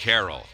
Carroll.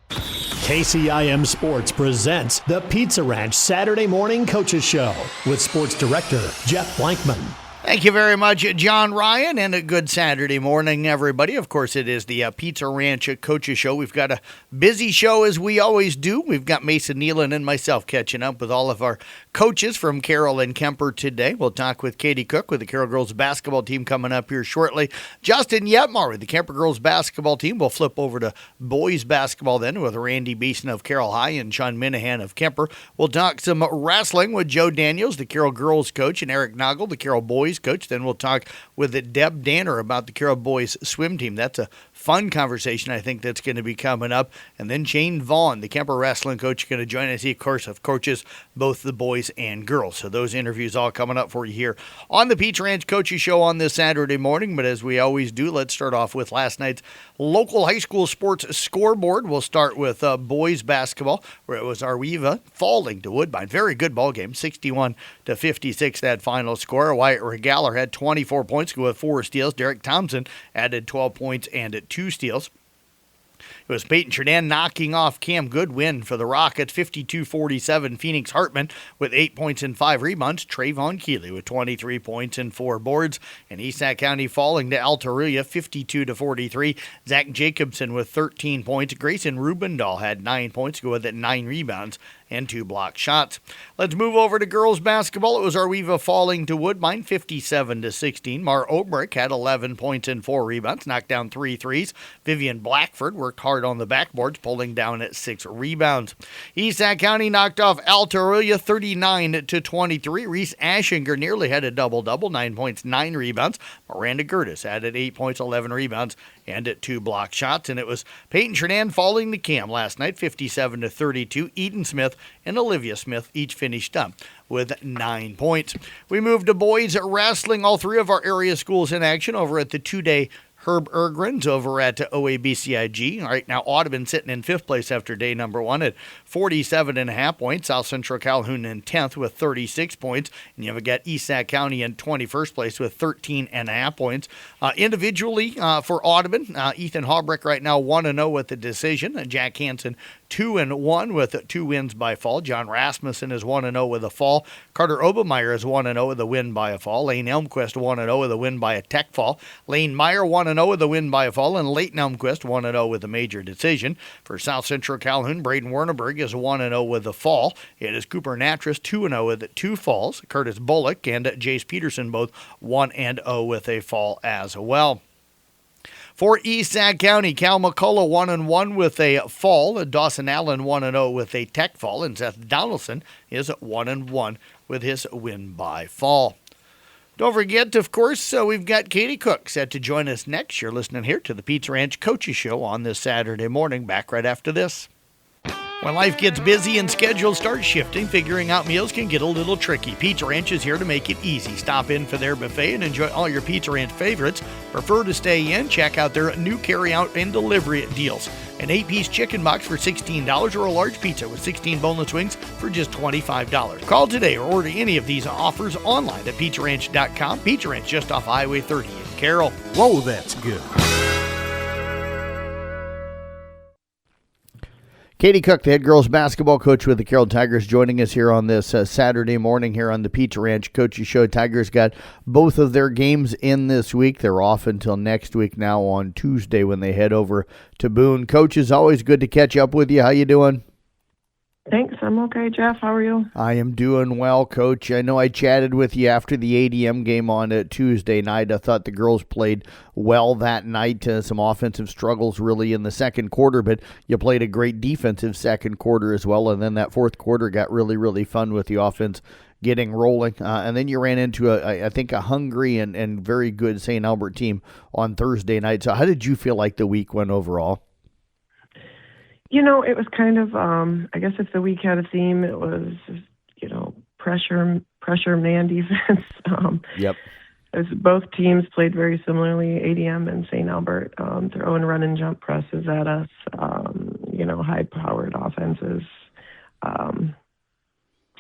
KCIM Sports presents the Pizza Ranch Saturday Morning Coaches Show with Sports Director Jeff Blankman. Thank you very much, John Ryan, and a good Saturday morning, everybody. Of course, it is the Pizza Ranch Coaches Show. We've got a busy show, as we always do. We've got Mason Nealon and myself catching up with all of our coaches from Carroll and Kemper today. We'll talk with Katie Cook with the Carroll girls basketball team coming up here shortly. Justin Yetmar with the Kemper girls basketball team. We'll flip over to boys basketball then with Randy Beeson of Carroll High and Sean Minahan of Kemper. We'll talk some wrestling with Joe Daniels, the Carroll girls coach, and Eric Noggle, the Carroll boys coach. Then we'll talk with Deb Danner about the Carroll boys swim team. That's a fun conversation, I think, that's going to be coming up. And then Shane Vaughn, the Kemper wrestling coach, is going to join us. He, of course, coaches both the boys and girls. So those interviews all coming up for you here on the Pizza Ranch Coaches Show on this Saturday morning. But as we always do, let's start off with last night's local high school sports scoreboard. We'll start with boys basketball, where it was Arweva falling to Woodbine. Very good ball game, 61-56 that final score. Wyatt Regaler had 24 points with 4 steals. Derek Thompson added 12 points and 2 steals. It was Peyton Chernan knocking off Cam Goodwin for the Rockets, 52-47. Phoenix Hartman with 8 points and 5 rebounds. Trayvon Keeley with 23 points and 4 boards. And East Sac County falling to Altarulla, 52-43. Zach Jacobson with 13 points. Grayson Rubendahl had 9 points, go with it 9 rebounds and 2 block shots. Let's move over to girls basketball. It was Arweva falling to Woodbine, 57-16. Mar Obrick had 11 points and 4 rebounds, knocked down 3 threes. Vivian Blackford worked hard on the backboards, pulling down at 6 rebounds. East Sac County knocked off Altarulla 39-23. Reese Ashinger nearly had a double-double, 9 points, 9 rebounds. Miranda Gertis added 8 points, 11 rebounds, and 2 block shots. And it was Peyton Chernan falling to Cam last night, 57-32. Eden Smith and Olivia Smith each finished up with 9 points. We moved to boys wrestling. All 3 of our area schools in action over at the 2-day Herb Ergrins over at OABCIG. Right now, Audubon sitting in 5th place after day number 1 at 47.5 points. South Central Calhoun in 10th with 36 points. And you've got East Sac County in 21st place with 13.5 points. Individually for Audubon, Ethan Haubrick right now 1-0 with the decision. Jack Hansen 2-1 with 2 wins by fall. John Rasmussen is 1-0 with a fall. Carter Obermeyer is 1-0 with a win by a fall. Lane Elmquist 1-0 with a win by a tech fall. Lane Meyer 1-0 with a win by a fall. And Leighton Elmquist 1-0 with a major decision. For South Central Calhoun, Braden Werneberg is 1-0 with a fall. It is Cooper Natras 2-0 with 2 falls. Curtis Bullock and Jace Peterson both 1-0 with a fall as well. For East Sac County, Cal McCullough 1-1 with a fall. Dawson Allen 1-0 with a tech fall. And Seth Donaldson is 1-1 with his win by fall. Don't forget, of course, we've got Katie Cook set to join us next. You're listening here to the Pizza Ranch Coaches Show on this Saturday morning. Back right after this. When life gets busy and schedules start shifting, figuring out meals can get a little tricky. Pizza Ranch is here to make it easy. Stop in for their buffet and enjoy all your Pizza Ranch favorites. Prefer to stay in? Check out their new carry-out and delivery deals. An 8-piece chicken box for $16 or a large pizza with 16 boneless wings for just $25. Call today or order any of these offers online at pizzaranch.com. Pizza Ranch just off Highway 30 in Carroll. Whoa, that's good. Katie Cook, the head girls basketball coach with the Carroll Tigers, joining us here on this Saturday morning here on the Pizza Ranch Coaches Show. Tigers got both of their games in this week. They're off until next week now on Tuesday when they head over to Boone. Coach, it's always good to catch up with you. How you doing? Thanks. I'm okay, Jeff. How are you? I am doing well, Coach. I know I chatted with you after the ADM game on Tuesday night. I thought the girls played well that night. Some offensive struggles really in the second quarter, but you played a great defensive second quarter as well. And then that fourth quarter got really, really fun with the offense getting rolling. And then you ran into, I think, a hungry and very good St. Albert team on Thursday night. So how did you feel like the week went overall? You know, it was kind of, I guess if the week had a theme, it was, pressure man defense. Yep. As both teams played very similarly, ADM and St. Albert, throwing run and jump presses at us, high-powered offenses.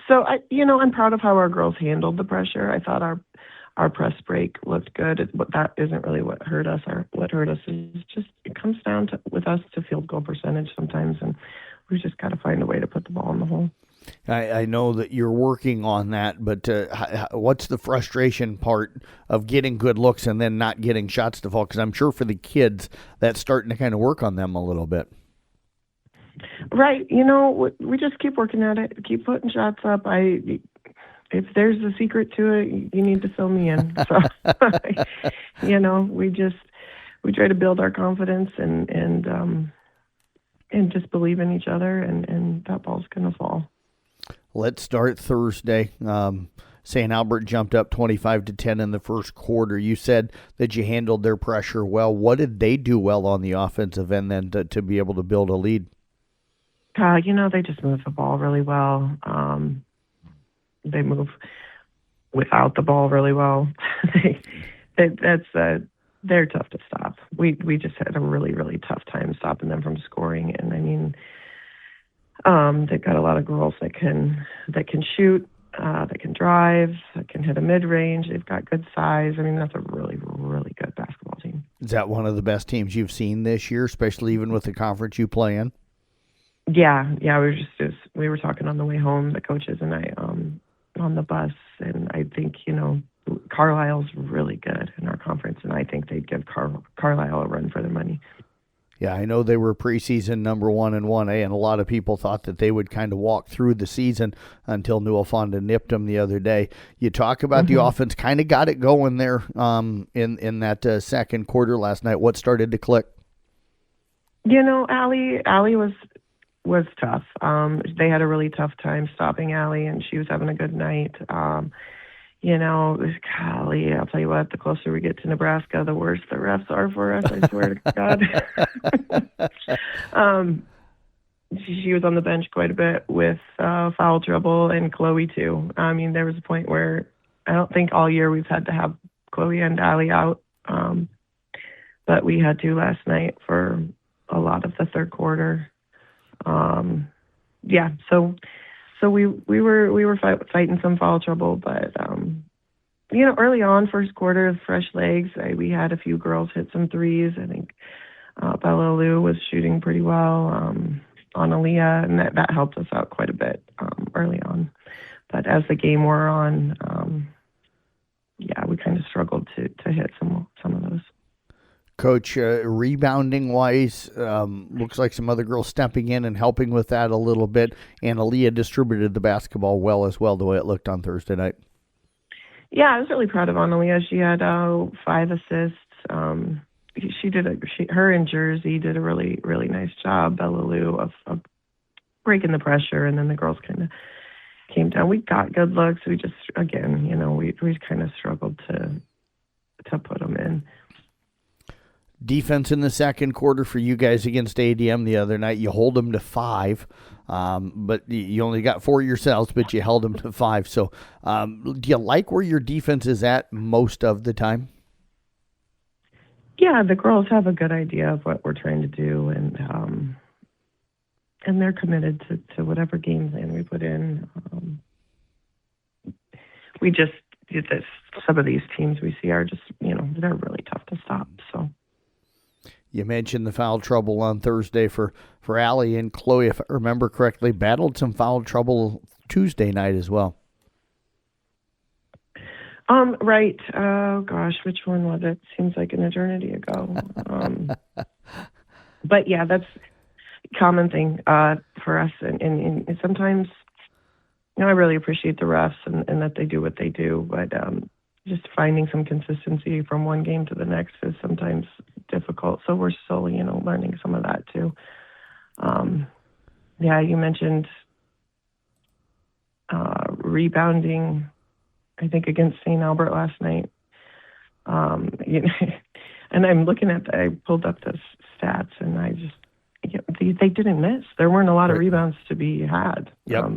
So I'm proud of how our girls handled the pressure. I thought our our press break looked good. But that isn't really what hurt us. What hurt us is just it comes down to with us to field goal percentage sometimes, and we just got to find a way to put the ball in the hole. I know that you're working on that, but what's the frustration part of getting good looks and then not getting shots to fall? Because I'm sure for the kids, that's starting to kind of work on them a little bit. Right. We just keep working at it, keep putting shots up. If there's a secret to it, you need to fill me in. So, we try to build our confidence and just believe in each other, and that ball's going to fall. Let's start Thursday. St. Albert jumped up 25-10 in the first quarter. You said that you handled their pressure well. What did they do well on the offensive end then to be able to build a lead? They just move the ball really well. They move without the ball really well. They're tough to stop. We just had a really, really tough time stopping them from scoring. And I mean, they've got a lot of girls that can shoot, that can drive, that can hit a mid-range. They've got good size. I mean, that's a really, really good basketball team. Is that one of the best teams you've seen this year, especially even with the conference you play in? Yeah. We were talking on the way home, the coaches and I, on the bus, and I think Carlisle's really good in our conference, and I think they'd give Carlisle a run for their money. Yeah, I know they were preseason number 1 in 1A, and a lot of people thought that they would kind of walk through the season until Newell Fonda nipped them the other day. You talk about the offense, kind of got it going there in that second quarter last night. What started to click? Allie was tough. They had a really tough time stopping Allie, and she was having a good night. Golly, I'll tell you what, the closer we get to Nebraska, the worse the refs are for us, I swear to God. She was on the bench quite a bit with foul trouble, and Chloe too. I mean, there was a point where I don't think all year we've had to have Chloe and Allie out, but we had to last night for a lot of the third quarter. So we were fighting some foul trouble, but early on, first quarter, fresh legs. We had a few girls hit some threes. I think Bella Lou was shooting pretty well on Aaliyah, and that helped us out quite a bit early on. But as the game wore on, we kind of struggled to hit some of those. Coach, rebounding-wise, looks like some other girls stepping in and helping with that a little bit, and Aaliyah distributed the basketball well as well, the way it looked on Thursday night. Yeah, I was really proud of Aaliyah. She had 5 assists. Her and Jersey did a really, really nice job, Bella Lou, of breaking the pressure, and then the girls kind of came down. We got good looks. We just, again, we kind of struggled to put them in. Defense in the second quarter for you guys against ADM the other night. You hold them to 5, but you only got 4 yourselves, but you held them to 5. So do you like where your defense is at most of the time? Yeah, the girls have a good idea of what we're trying to do, and they're committed to whatever game plan we put in. We just did this. Some of these teams we see are just, they're really tough to stop, so. You mentioned the foul trouble on Thursday for Allie, and Chloe, if I remember correctly, battled some foul trouble Tuesday night as well. Right. Oh, gosh, which one was it? Seems like an eternity ago. But, yeah, that's a common thing for us. And sometimes, I really appreciate the refs and that they do what they do. But just finding some consistency from one game to the next is sometimes difficult. So we're still, learning some of that too. You mentioned rebounding, I think, against St. Albert last night. And I'm looking at I pulled up the stats, and I just, they didn't miss. There weren't a lot of rebounds to be had. Yep.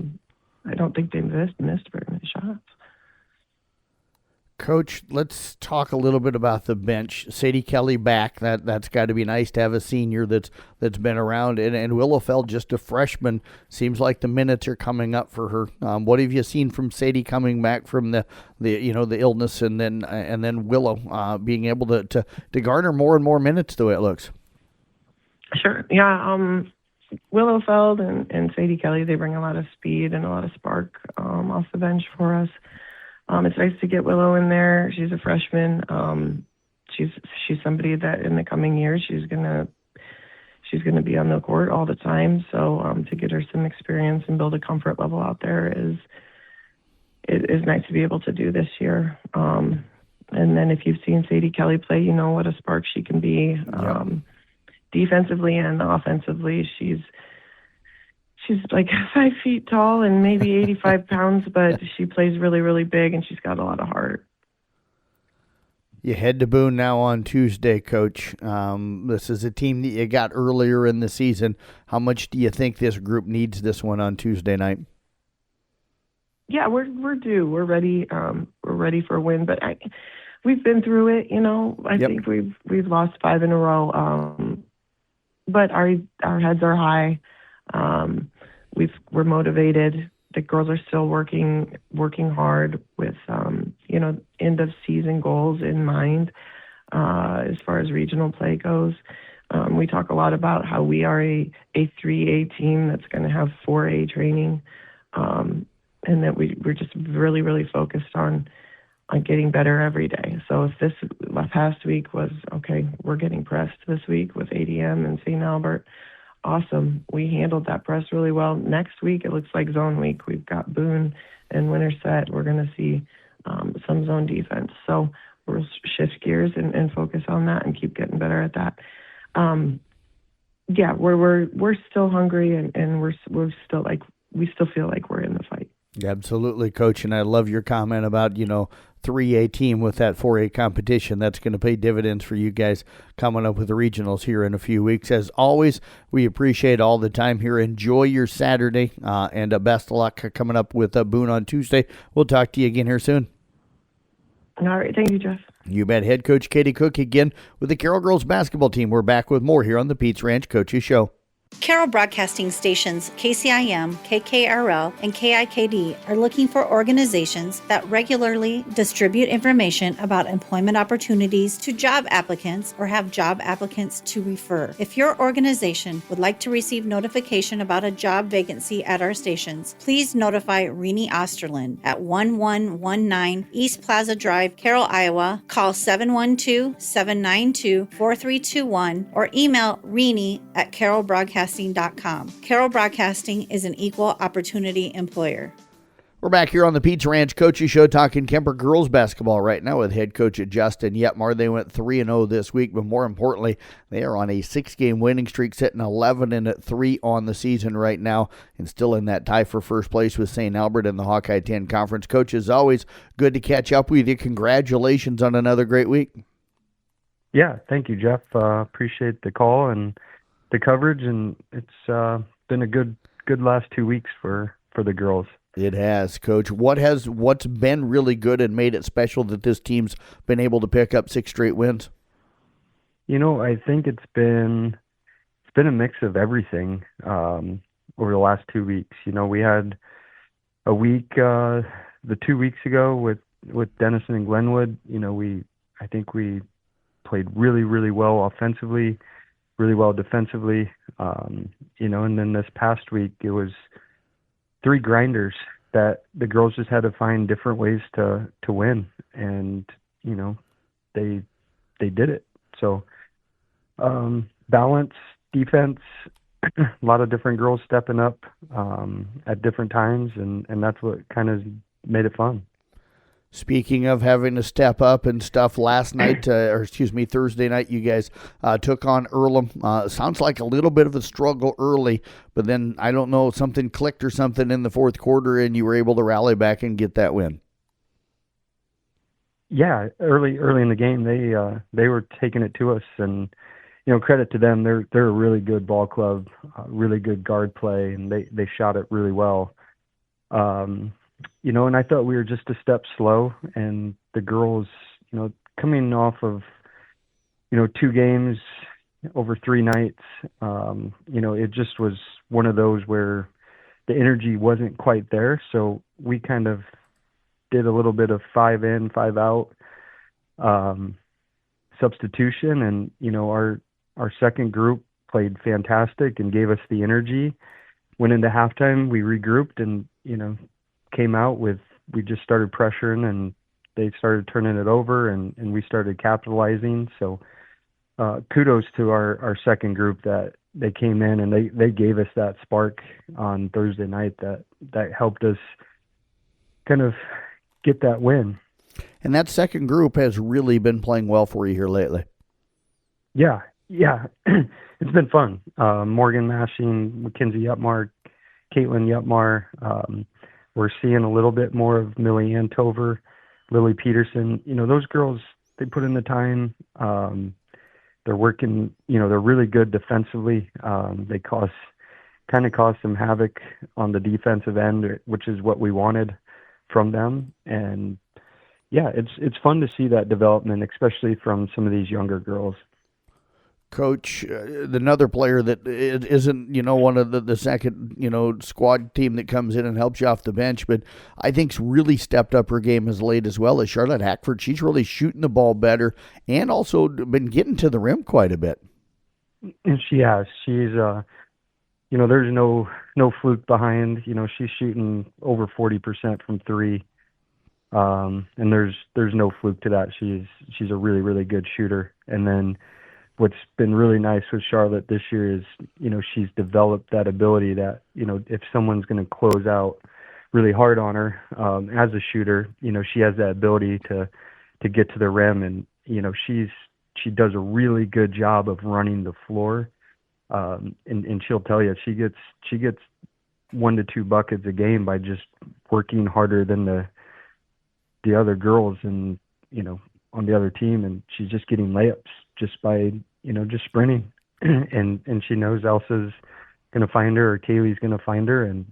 I don't think they missed very many shots. Coach, let's talk a little bit about the bench. Sadie Kelly back. That's got to be nice to have a senior that's been around. And Willowfeld, just a freshman. Seems like the minutes are coming up for her. What have you seen from Sadie coming back from the illness, and then Willow being able to garner more and more minutes the way it looks? Sure. Yeah. Willowfeld and Sadie Kelly, they bring a lot of speed and a lot of spark off the bench for us. It's nice to get Willow in there. She's a freshman. She's somebody that in the coming years she's gonna be on the court all the time. So to get her some experience and build a comfort level out there is nice to be able to do this year. And then if you've seen Sadie Kelly play, you know what a spark she can be. Defensively and offensively, she's like 5 feet tall and maybe 85 pounds, but she plays really, really big, and she's got a lot of heart. You head to Boone now on Tuesday, Coach. This is a team that you got earlier in the season. How much do you think this group needs this one on Tuesday night? Yeah, we're due. We're ready. We're ready for a win, but we've been through it. I think we've lost 5 in a row. But our heads are high. We're motivated. The girls are still working hard with end of season goals in mind. As far as regional play goes, we talk a lot about how we are a 3A team that's going to have 4A training, and that we're just really, really focused on getting better every day. So if this past week was okay, we're getting pressed this week with ADM and St. Albert. Awesome. We handled that press really well. Next week, it looks like zone week. We've got Boone and Winterset. We're going to see some zone defense. So we'll shift gears and focus on that and keep getting better at that. We're still hungry and we're still we still feel like we're in the fight. Absolutely, Coach, and I love your comment about 3A team with that 4A competition. That's going to pay dividends for you guys coming up with the regionals here in a few weeks. As always, we appreciate all the time here. Enjoy your Saturday, and best of luck coming up with Boone on Tuesday. We'll talk to you again here soon. All right, thank you, Jeff. You bet. Head coach Katie Cook again with the Carroll girls basketball team. We're back with more here on the Pete's Ranch Coaches Show. Carroll Broadcasting stations KCIM, KKRL, and KIKD are looking for organizations that regularly distribute information about employment opportunities to job applicants or have job applicants to refer. If your organization would like to receive notification about a job vacancy at our stations, please notify Renee Osterland at 1119 East Plaza Drive, Carroll, Iowa. Call 712-792-4321 or email Renee at carrollbroadcasting.com. Carroll Broadcasting is an equal opportunity employer. We're back here on the Pete's Ranch Coaches Show talking Kemper girls basketball right now with head coach Justin Yetmar. They went 3-0 this week, but more importantly, they are on a 6-game winning streak, sitting 11-3 on the season right now, and still in that tie for first place with St. Albert in the Hawkeye 10 Conference. Coach, as always, good to catch up with you. Congratulations on another great week. Yeah, thank you, Jeff. Appreciate the call and the coverage, and it's been a good last 2 weeks for the girls. It has, Coach. What's been really good and made it special that this team's been able to pick up 6 straight wins? I think it's been a mix of everything over the last 2 weeks. We had a week the 2 weeks ago with Denison and Glenwood. I think we played really, really well offensively, really well defensively, and then this past week it was 3 grinders that the girls just had to find different ways to win, and they did it. So balance, defense, a lot of different girls stepping up at different times, and that's what kind of made it fun. Speaking of having to step up and stuff, last night, Thursday night, you guys took on Earlham. Sounds like a little bit of a struggle early, but then, I don't know, something clicked or something in the fourth quarter, and you were able to rally back and get that win. Yeah, early in the game, they were taking it to us, and credit to them. They're a really good ball club, really good guard play, and they shot it really well. And I thought we were just a step slow, and the girls, coming off of, 2 games over 3 nights, it just was one of those where the energy wasn't quite there. So we kind of did a little bit of 5 in, 5 out substitution. And, our second group played fantastic and gave us the energy. Went into halftime, we regrouped and, came out with, we just started pressuring and they started turning it over and we started capitalizing. So kudos to our second group that they came in and they gave us that spark on Thursday night that helped us kind of get that win. And that second group has really been playing well for you here lately. Yeah. It's been fun. Morgan Mashing, Mackenzie Yupmar, Caitlin Yupmar. We're seeing a little bit more of Millie Antover, Lily Peterson. Those girls, they put in the time. They're working, they're really good defensively. They cause some havoc on the defensive end, which is what we wanted from them. And yeah, it's fun to see that development, especially from some of these younger girls. Coach, another player that isn't, one of the second, squad team that comes in and helps you off the bench, but I think's really stepped up her game as late as well as Charlotte Hackford. She's really shooting the ball better and also been getting to the rim quite a bit. And she has. She's, there's no fluke behind. She's shooting over 40% from 3. And there's no fluke to that. She's a really, really good shooter. And then what's been really nice with Charlotte this year is, she's developed that ability that, if someone's going to close out really hard on her as a shooter, she has that ability to get to the rim. And, she does a really good job of running the floor. And she'll tell you, she gets 1 to 2 buckets a game by just working harder than the other girls and, on the other team. And she's just getting layups just by, just sprinting. and she knows Elsa's going to find her or Kaylee's going to find her. And,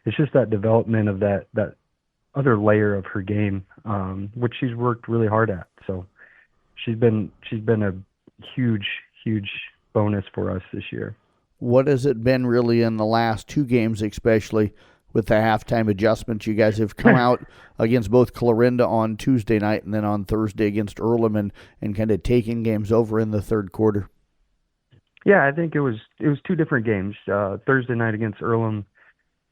it's just that development of that other layer of her game, which she's worked really hard at. So she's been a huge, huge bonus for us this year. What has it been really in the last 2 games, especially with the halftime adjustments? You guys have come out against both Clarinda on Tuesday night and then on Thursday against Earlham and kind of taking games over in the third quarter. Yeah, I think it was 2 different games. Thursday night against Earlham,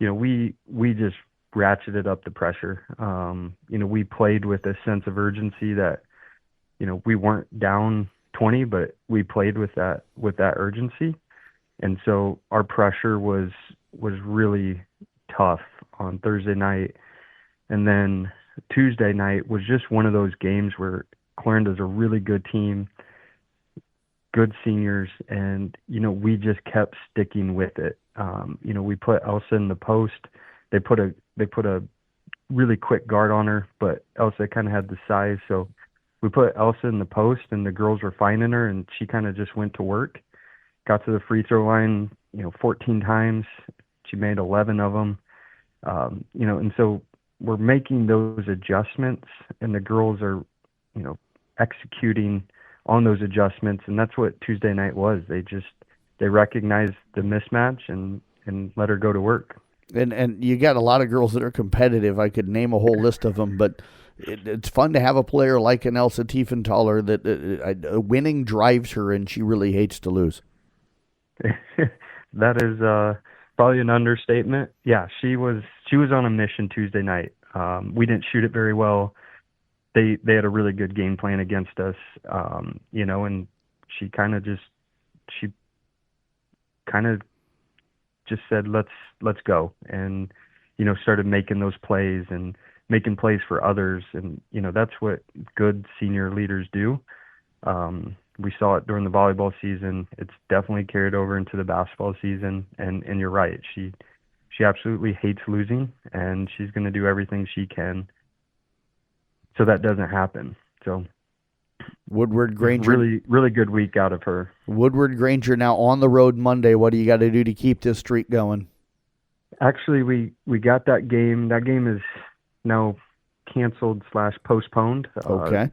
we just ratcheted up the pressure. We played with a sense of urgency that, we weren't down 20, but we played with that urgency. And so our pressure was really tough on Thursday night. And then Tuesday night was just one of those games where Clarinda's a really good team, good seniors, and, we just kept sticking with it. We put Elsa in the post. They put a really quick guard on her, but Elsa kind of had the size. So we put Elsa in the post and the girls were finding her and she kind of just went to work, got to the free throw line, 14 times. She made 11 of them. And so we're making those adjustments and the girls are, executing on those adjustments. And that's what Tuesday night was. They recognized the mismatch and let her go to work. And you got a lot of girls that are competitive. I could name a whole list of them, but it's fun to have a player like an Elsa Tiefenthaler that winning drives her and she really hates to lose. That is probably an understatement. Yeah, she was on a mission Tuesday night. We didn't shoot it very well. They had a really good game plan against us, and she kind of just said, let's go. And, started making those plays and making plays for others. And, that's what good senior leaders do. We saw it during the volleyball season. It's definitely carried over into the basketball season. And you're right. She absolutely hates losing, and she's going to do everything she can so that doesn't happen. So Woodward Granger, really, really good week out of her. Woodward Granger now on the road Monday. What do you got to do to keep this streak going? Actually, we got that game. That game is now canceled / postponed. Okay.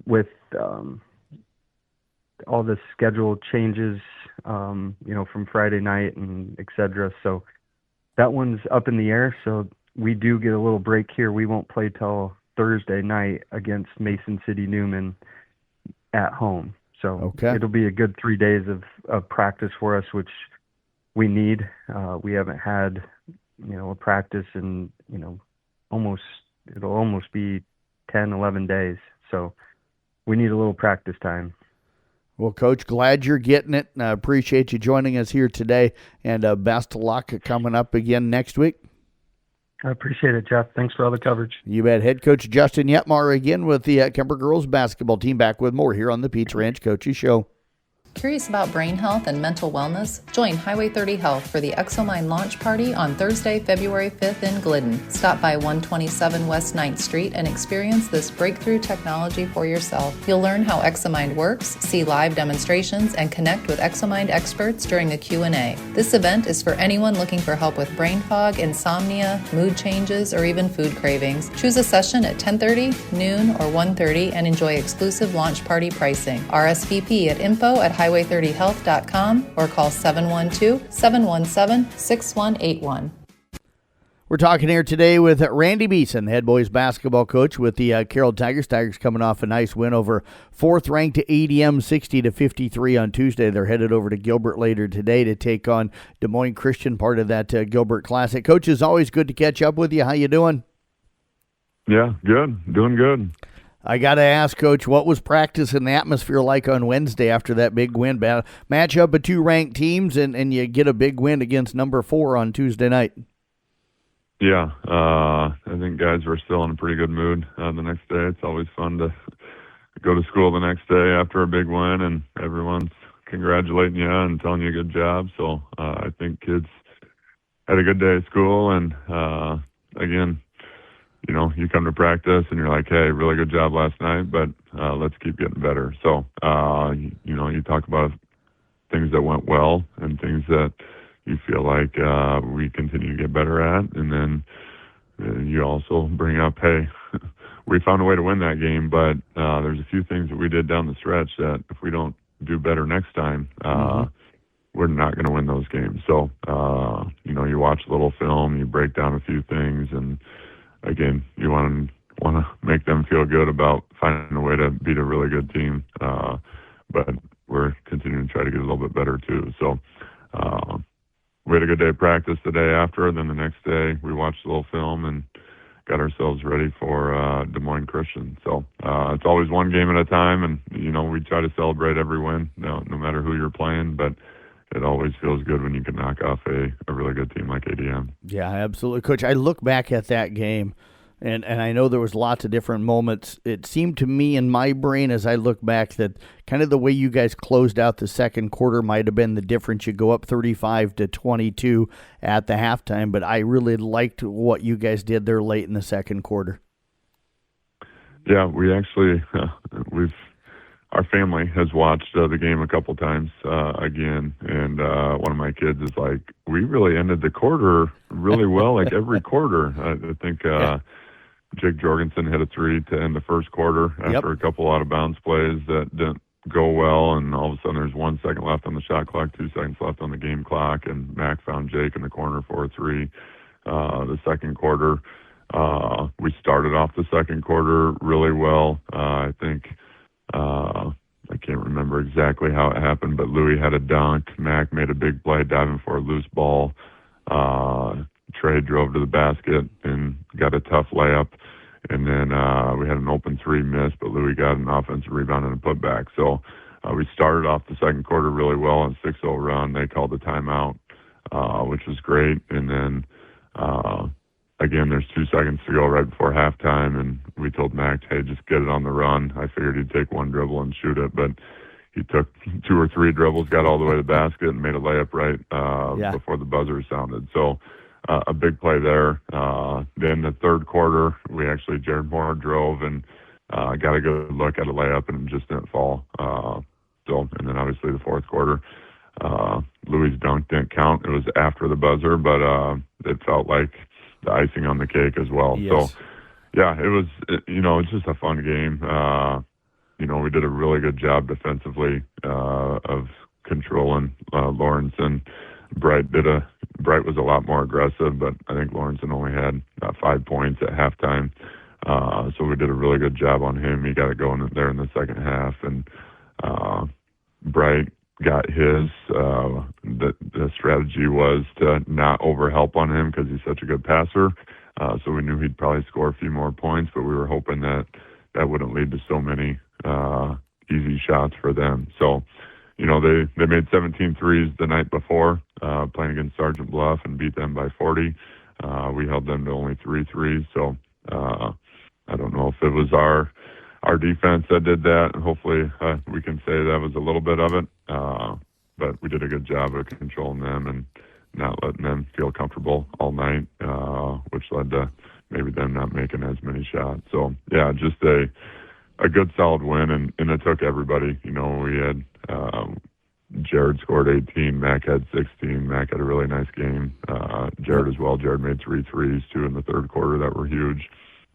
With all the schedule changes, from Friday night and et cetera. So that one's up in the air. So we do get a little break here. We won't play till Thursday night against Mason City Newman at home. So it'll be a good 3 days of practice for us, which we need. We haven't had, a practice in, it'll almost be 10, 11 days. So we need a little practice time. Well, Coach, glad you're getting it. I appreciate you joining us here today, and best of luck coming up again next week. I appreciate it, Jeff. Thanks for all the coverage. You bet. Head coach Justin Yetmar again with the Kemper girls basketball team, back with more here on the Pizza Ranch Coaches Show. Curious about brain health and mental wellness? Join Highway 30 Health for the ExoMind launch party on Thursday, February 5th in Glidden. Stop by 127 West 9th Street and experience this breakthrough technology for yourself. You'll learn how ExoMind works, see live demonstrations, and connect with ExoMind experts during a Q&A. This event is for anyone looking for help with brain fog, insomnia, mood changes, or even food cravings. Choose a session at 10:30, noon, or 1:30 and enjoy exclusive launch party pricing. RSVP at info@highway30health.com or call 712-717-6181. We're talking here today with Randy Beeson, head boys basketball coach with the Carroll Tigers. Tigers coming off a nice win over fourth-ranked ADM 60-53 on Tuesday. They're headed over to Gilbert later today to take on Des Moines Christian, part of that Gilbert Classic. Coach, it's always good to catch up with you. How you doing? Yeah, good. Doing good. I got to ask, Coach, what was practice and the atmosphere like on Wednesday after that big win? Match up of two ranked teams, and you get a big win against number 4 on Tuesday night. Yeah, I think guys were still in a pretty good mood the next day. It's always fun to go to school the next day after a big win, and everyone's congratulating you and telling you a good job. So I think kids had a good day at school, and again, you come to practice and you're like, hey, really good job last night, but let's keep getting better. So, you talk about things that went well and things that you feel like we continue to get better at. And then you also bring up, hey, we found a way to win that game, but there's a few things that we did down the stretch that if we don't do better next time, we're not going to win those games. So, you watch a little film, you break down a few things, and again, you want to make them feel good about finding a way to beat a really good team. But we're continuing to try to get a little bit better too. So we had a good day of practice the day after, and then the next day we watched a little film and got ourselves ready for Des Moines Christian. So it's always one game at a time, and we try to celebrate every win, no matter who you're playing. But it always feels good when you can knock off a really good team like ADM. Yeah, absolutely. Coach, I look back at that game, and I know there was lots of different moments. It seemed to me in my brain as I look back that kind of the way you guys closed out the second quarter might have been the difference. You go up 35-22 at the halftime, but I really liked what you guys did there late in the second quarter. Yeah, we actually, our family has watched the game a couple times again, and one of my kids is like, we really ended the quarter really well, like every quarter. I think Jake Jorgensen hit a 3 to end the first quarter after a couple out-of-bounds plays that didn't go well, and all of a sudden there's 1 second left on the shot clock, 2 seconds left on the game clock, and Mac found Jake in the corner for a 3. The second quarter, we started off the second quarter really well. I think I can't remember exactly how it happened, but Louis had a dunk. Mac made a big play diving for a loose ball. Trey drove to the basket and got a tough layup. And then we had an open 3 miss, but Louis got an offensive rebound and a putback. So we started off the second quarter really well on 6-0 run. They called the timeout, which was great. And then again, there's 2 seconds to go right before halftime, and we told Mac, hey, just get it on the run. I figured he'd take 1 dribble and shoot it, but he took 2 or 3 dribbles, got all the way to the basket, and made a layup right before the buzzer sounded. So a big play there. Then the third quarter, Jared Moore drove and got a good look at a layup, and it just didn't fall. And then obviously the fourth quarter, Louis' dunk didn't count. It was after the buzzer, but it felt like the icing on the cake as well. Yes. So, Yeah, it was, it's just a fun game. We did a really good job defensively of controlling Lawrence, and Bright was a lot more aggressive, but I think Lawrence only had 5 points at halftime. So we did a really good job on him. He got it going there in the second half, and Bright got his. The strategy was to not overhelp on him because he's such a good passer. So we knew he'd probably score a few more points, but we were hoping that wouldn't lead to so many easy shots for them. So, they made 17 threes the night before, playing against Sergeant Bluff, and beat them by 40. We held them to only 3 threes. So I don't know if it was our defense that did that. Hopefully we can say that was a little bit of it. But we did a good job of controlling them and not letting them feel comfortable all night, which led to maybe them not making as many shots. So, yeah, just a good solid win, and it took everybody. We had Jared scored 18, Mac had 16. Mac had a really nice game. Jared as well. Jared made 3 threes, 2 in the third quarter that were huge.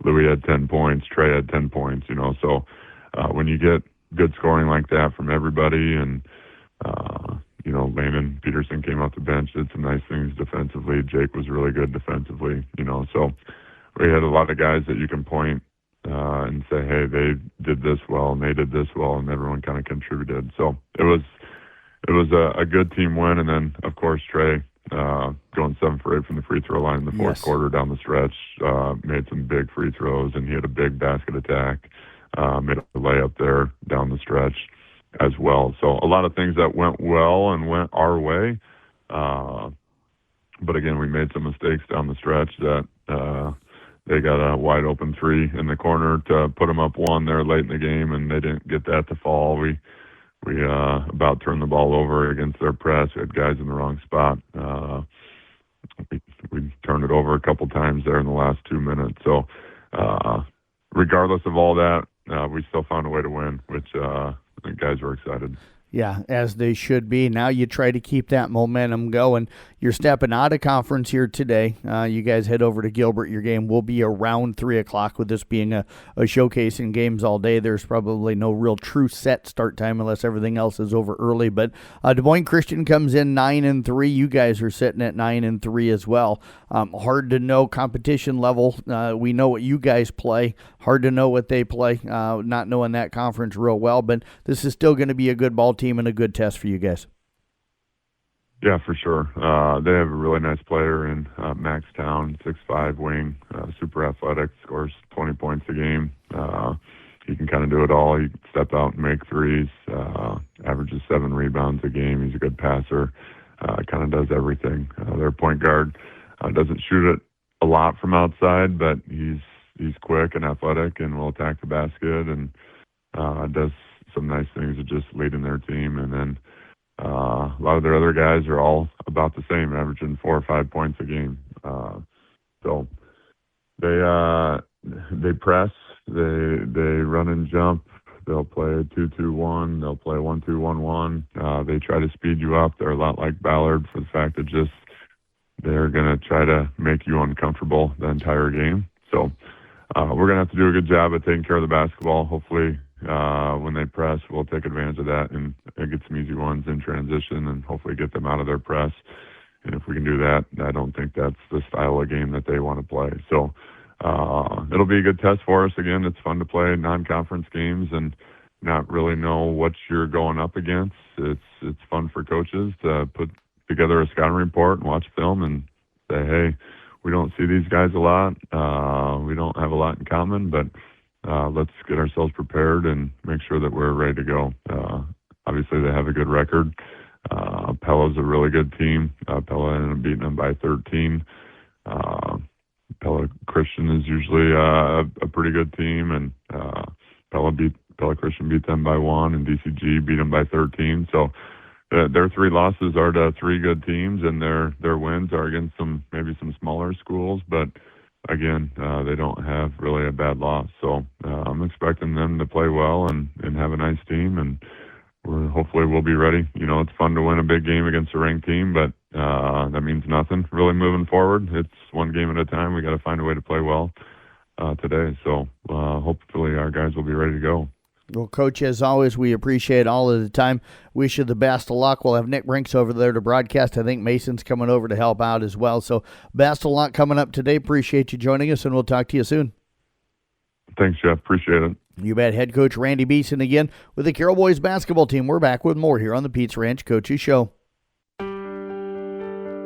Louis had 10 points. Trey had 10 points, So when you get good scoring like that from everybody, and, Landon Peterson came off the bench, did some nice things defensively. Jake was really good defensively, So we had a lot of guys that you can point and say, hey, they did this well and they did this well, and everyone kind of contributed. So it was a good team win. And then, of course, Trey going 7 for 8 from the free throw line in the fourth quarter down the stretch, made some big free throws, and he had a big basket attack, made a layup there down the stretch as well. So a lot of things that went well and went our way. But again, we made some mistakes down the stretch that they got a wide open 3 in the corner to put them up 1 there late in the game, and they didn't get that to fall. We about turned the ball over against their press. We had guys in the wrong spot. We turned it over a couple times there in the last 2 minutes. So regardless of all that, we still found a way to win, which the guys were excited. Yeah, as they should be. Now you try to keep that momentum going. You're stepping out of conference here today. You guys head over to Gilbert. Your game will be around 3 o'clock. With this being a showcase in games all day, there's probably no real true set start time unless everything else is over early. But Des Moines Christian comes in 9-3. You guys are sitting at 9-3 as well. Hard to know competition level. We know what you guys play. Hard to know what they play, not knowing that conference real well. But this is still going to be a good ball team and a good test for you guys. Yeah, for sure. They have a really nice player in Max Town, 6'5", wing, super athletic, scores 20 points a game. He can kind of do it all. He can step out and make threes, averages 7 rebounds a game. He's a good passer, kind of does everything. Their point guard doesn't shoot it a lot from outside, but he's quick and athletic and will attack the basket, and does some nice things of just leading their team. And then a lot of their other guys are all about the same, averaging 4 or 5 points a game. So they press, they run and jump. They'll play 2-2-1. They'll play 1-2-1-1. They try to speed you up. They're a lot like Ballard for the fact that just they're going to try to make you uncomfortable the entire game. So we're going to have to do a good job of taking care of the basketball. Hopefully when they press, we'll take advantage of that and get some easy ones in transition and hopefully get them out of their press. And if we can do that, I don't think that's the style of game that they want to play. So it'll be a good test for us. Again, it's fun to play non-conference games and not really know what you're going up against. It's fun for coaches to put together a scouting report and watch film and say, hey, we don't see these guys a lot. We don't have a lot in common, but let's get ourselves prepared and make sure that we're ready to go. Obviously, they have a good record. Pella's a really good team. Pella ended up beating them by 13. Pella Christian is usually a pretty good team, and Pella Christian beat them by 1, and DCG beat them by 13. So their 3 losses are to 3 good teams, and their wins are against maybe some smaller schools, but again, they don't have really a bad loss. So I'm expecting them to play well and have a nice team, and hopefully we'll be ready. It's fun to win a big game against a ranked team, but that means nothing really moving forward. It's one game at a time. We got to find a way to play well today. So hopefully our guys will be ready to go. Well, Coach, as always, we appreciate all of the time. Wish you the best of luck. We'll have Nick Brinks over there to broadcast. I think Mason's coming over to help out as well. So best of luck coming up today. Appreciate you joining us, and we'll talk to you soon. Thanks, Jeff. Appreciate it. You bet. Head coach Randy Beeson again with the Carroll Boys basketball team. We're back with more here on the Pizza Ranch Coaches Show.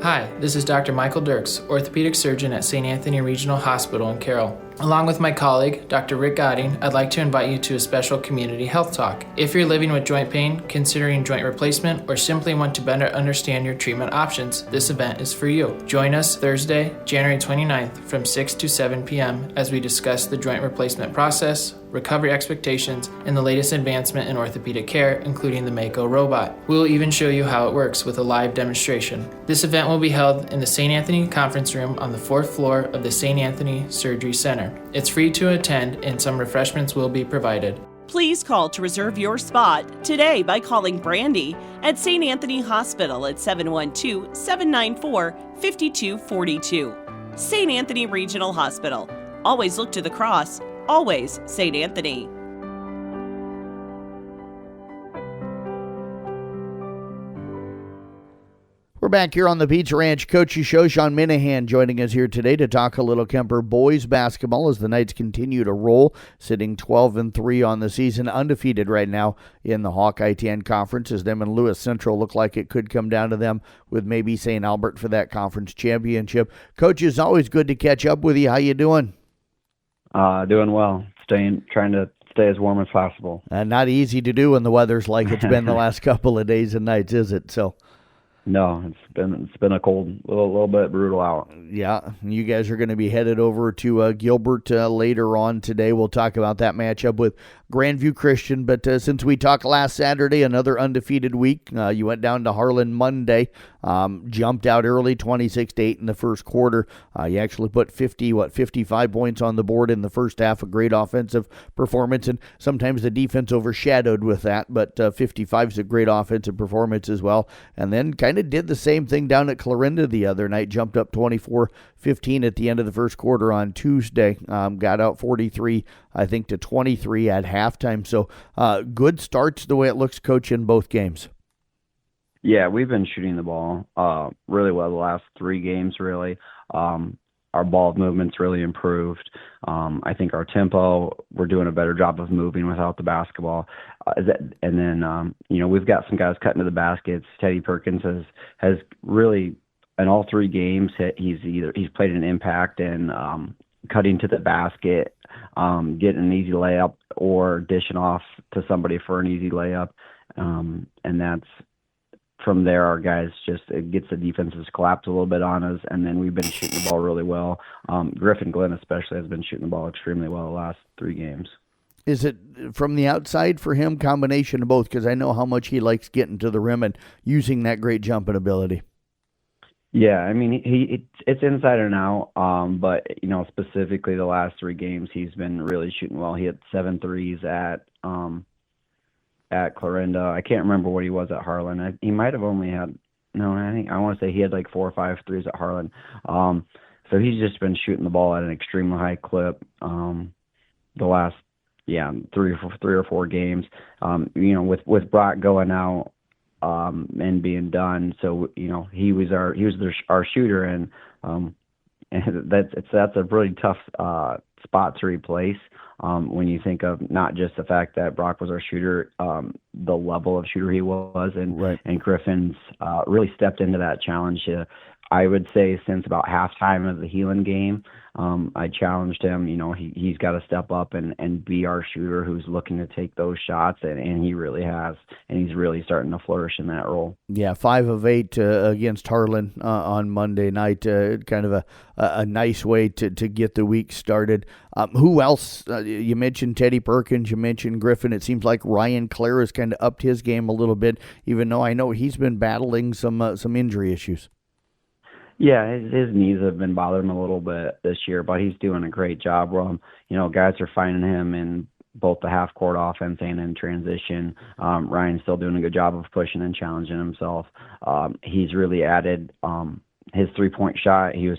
Hi, this is Dr. Michael Dirks, orthopedic surgeon at St. Anthony Regional Hospital in Carroll. Along with my colleague, Dr. Rick Godding, I'd like to invite you to a special community health talk. If you're living with joint pain, considering joint replacement, or simply want to better understand your treatment options, this event is for you. Join us Thursday, January 29th from 6 to 7 p.m. as we discuss the joint replacement process, recovery expectations, and the latest advancement in orthopedic care, including the Mako robot. We will even show you how it works with a live demonstration. This event will be held in the St. Anthony Conference Room on the 4th floor of the St. Anthony Surgery Center. It's free to attend, and some refreshments will be provided. Please call to reserve your spot today by calling Brandy at St. Anthony Hospital at 712-794-5242. St. Anthony Regional Hospital. Always look to the cross. Always St. Anthony. We're back here on the Pizza Ranch Coaches Show. Sean Minahan joining us here today to talk a little Kemper boys basketball as the Knights continue to roll, sitting 12-3 on the season, undefeated right now in the Hawkeye 10 Conference, as them and Lewis Central look like it could come down to them with maybe St. Albert for that conference championship. Coach, it's always good to catch up with you. How you doing? Doing well. Trying to stay as warm as possible. Not easy to do when the weather's like it's been the last couple of days and nights, is it? So. No, it's been a cold, little bit brutal out. Yeah, you guys are going to be headed over to Gilbert later on today. We'll talk about that matchup with Grandview Christian. But since we talked last Saturday, another undefeated week. You went down to Harlan Monday, jumped out early, 26-8 in the first quarter. You actually put 55 points on the board in the first half. A great offensive performance, and sometimes the defense overshadowed with that. But 55 is a great offensive performance as well. And then kind of did the same thing down at Clarinda the other night. Jumped up 24-15 at the end of the first quarter on Tuesday. Got out 43, I think, to 23 at halftime. So good starts the way it looks, Coach, in both games. Yeah, we've been shooting the ball really well the last 3 games, really. Our ball movement's really improved. I think our tempo, we're doing a better job of moving without the basketball. And then, we've got some guys cutting to the baskets. Teddy Perkins has really, in all 3 games, he's played an impact in cutting to the basket, getting an easy layup, or dishing off to somebody for an easy layup. And that's, from there, our guys it gets the defenses collapse a little bit on us, and then we've been shooting the ball really well. Griffin Glenn especially has been shooting the ball extremely well the last 3 games. Is it from the outside for him, combination of both? Because I know how much he likes getting to the rim and using that great jumping ability. Yeah, I mean, it's inside and out, but, specifically the last 3 games, he's been really shooting well. He hit 7 threes at Clarinda. I can't remember what he was at Harlan. He might have only had, I want to say he had like 4 or 5 threes at Harlan. So he's just been shooting the ball at an extremely high clip the last 3 or 4 games. With Brock going out and being done, so he was our shooter, and that's a really tough spot to replace. When you think of not just the fact that Brock was our shooter, the level of shooter he was, and Griffin's really stepped into that challenge. I would say since about halftime of the Heelan game, I challenged him. He's got to step up and be our shooter who's looking to take those shots, and he really has, and he's really starting to flourish in that role. Yeah, 5 of 8 against Harlan on Monday night. Kind of a nice way to get the week started. Who else? You mentioned Teddy Perkins. You mentioned Griffin. It seems like Ryan Clare has kind of upped his game a little bit, even though I know he's been battling some injury issues. Yeah, his knees have been bothering him a little bit this year, but he's doing a great job. Guys are finding him in both the half-court offense and in transition. Ryan's still doing a good job of pushing and challenging himself. He's really added his 3-point shot. He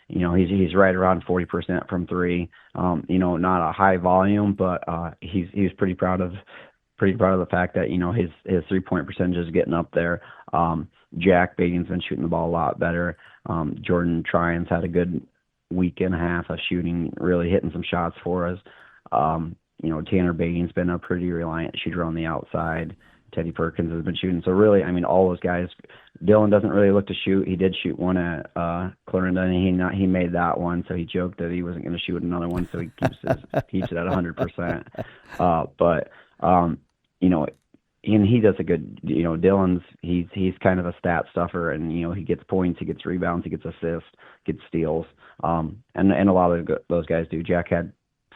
he's right around 40% from three. Not a high volume, but he's pretty proud of the fact that his 3-point percentage is getting up there. Jack Beatty's been shooting the ball a lot better. Jordan Tryon's had a good week and a half of shooting, really hitting some shots for us. Tanner Beatty's been a pretty reliant shooter on the outside. Teddy Perkins has been shooting. So really, all those guys. Dylan doesn't really look to shoot. He did shoot one at Clarendon, and he made that one. So he joked that he wasn't going to shoot another one. So he keeps it at 100%. And he does a good. Dylan's he's kind of a stat stuffer, and he gets points, he gets rebounds, he gets assists, gets steals. And a lot of those guys do. Jack had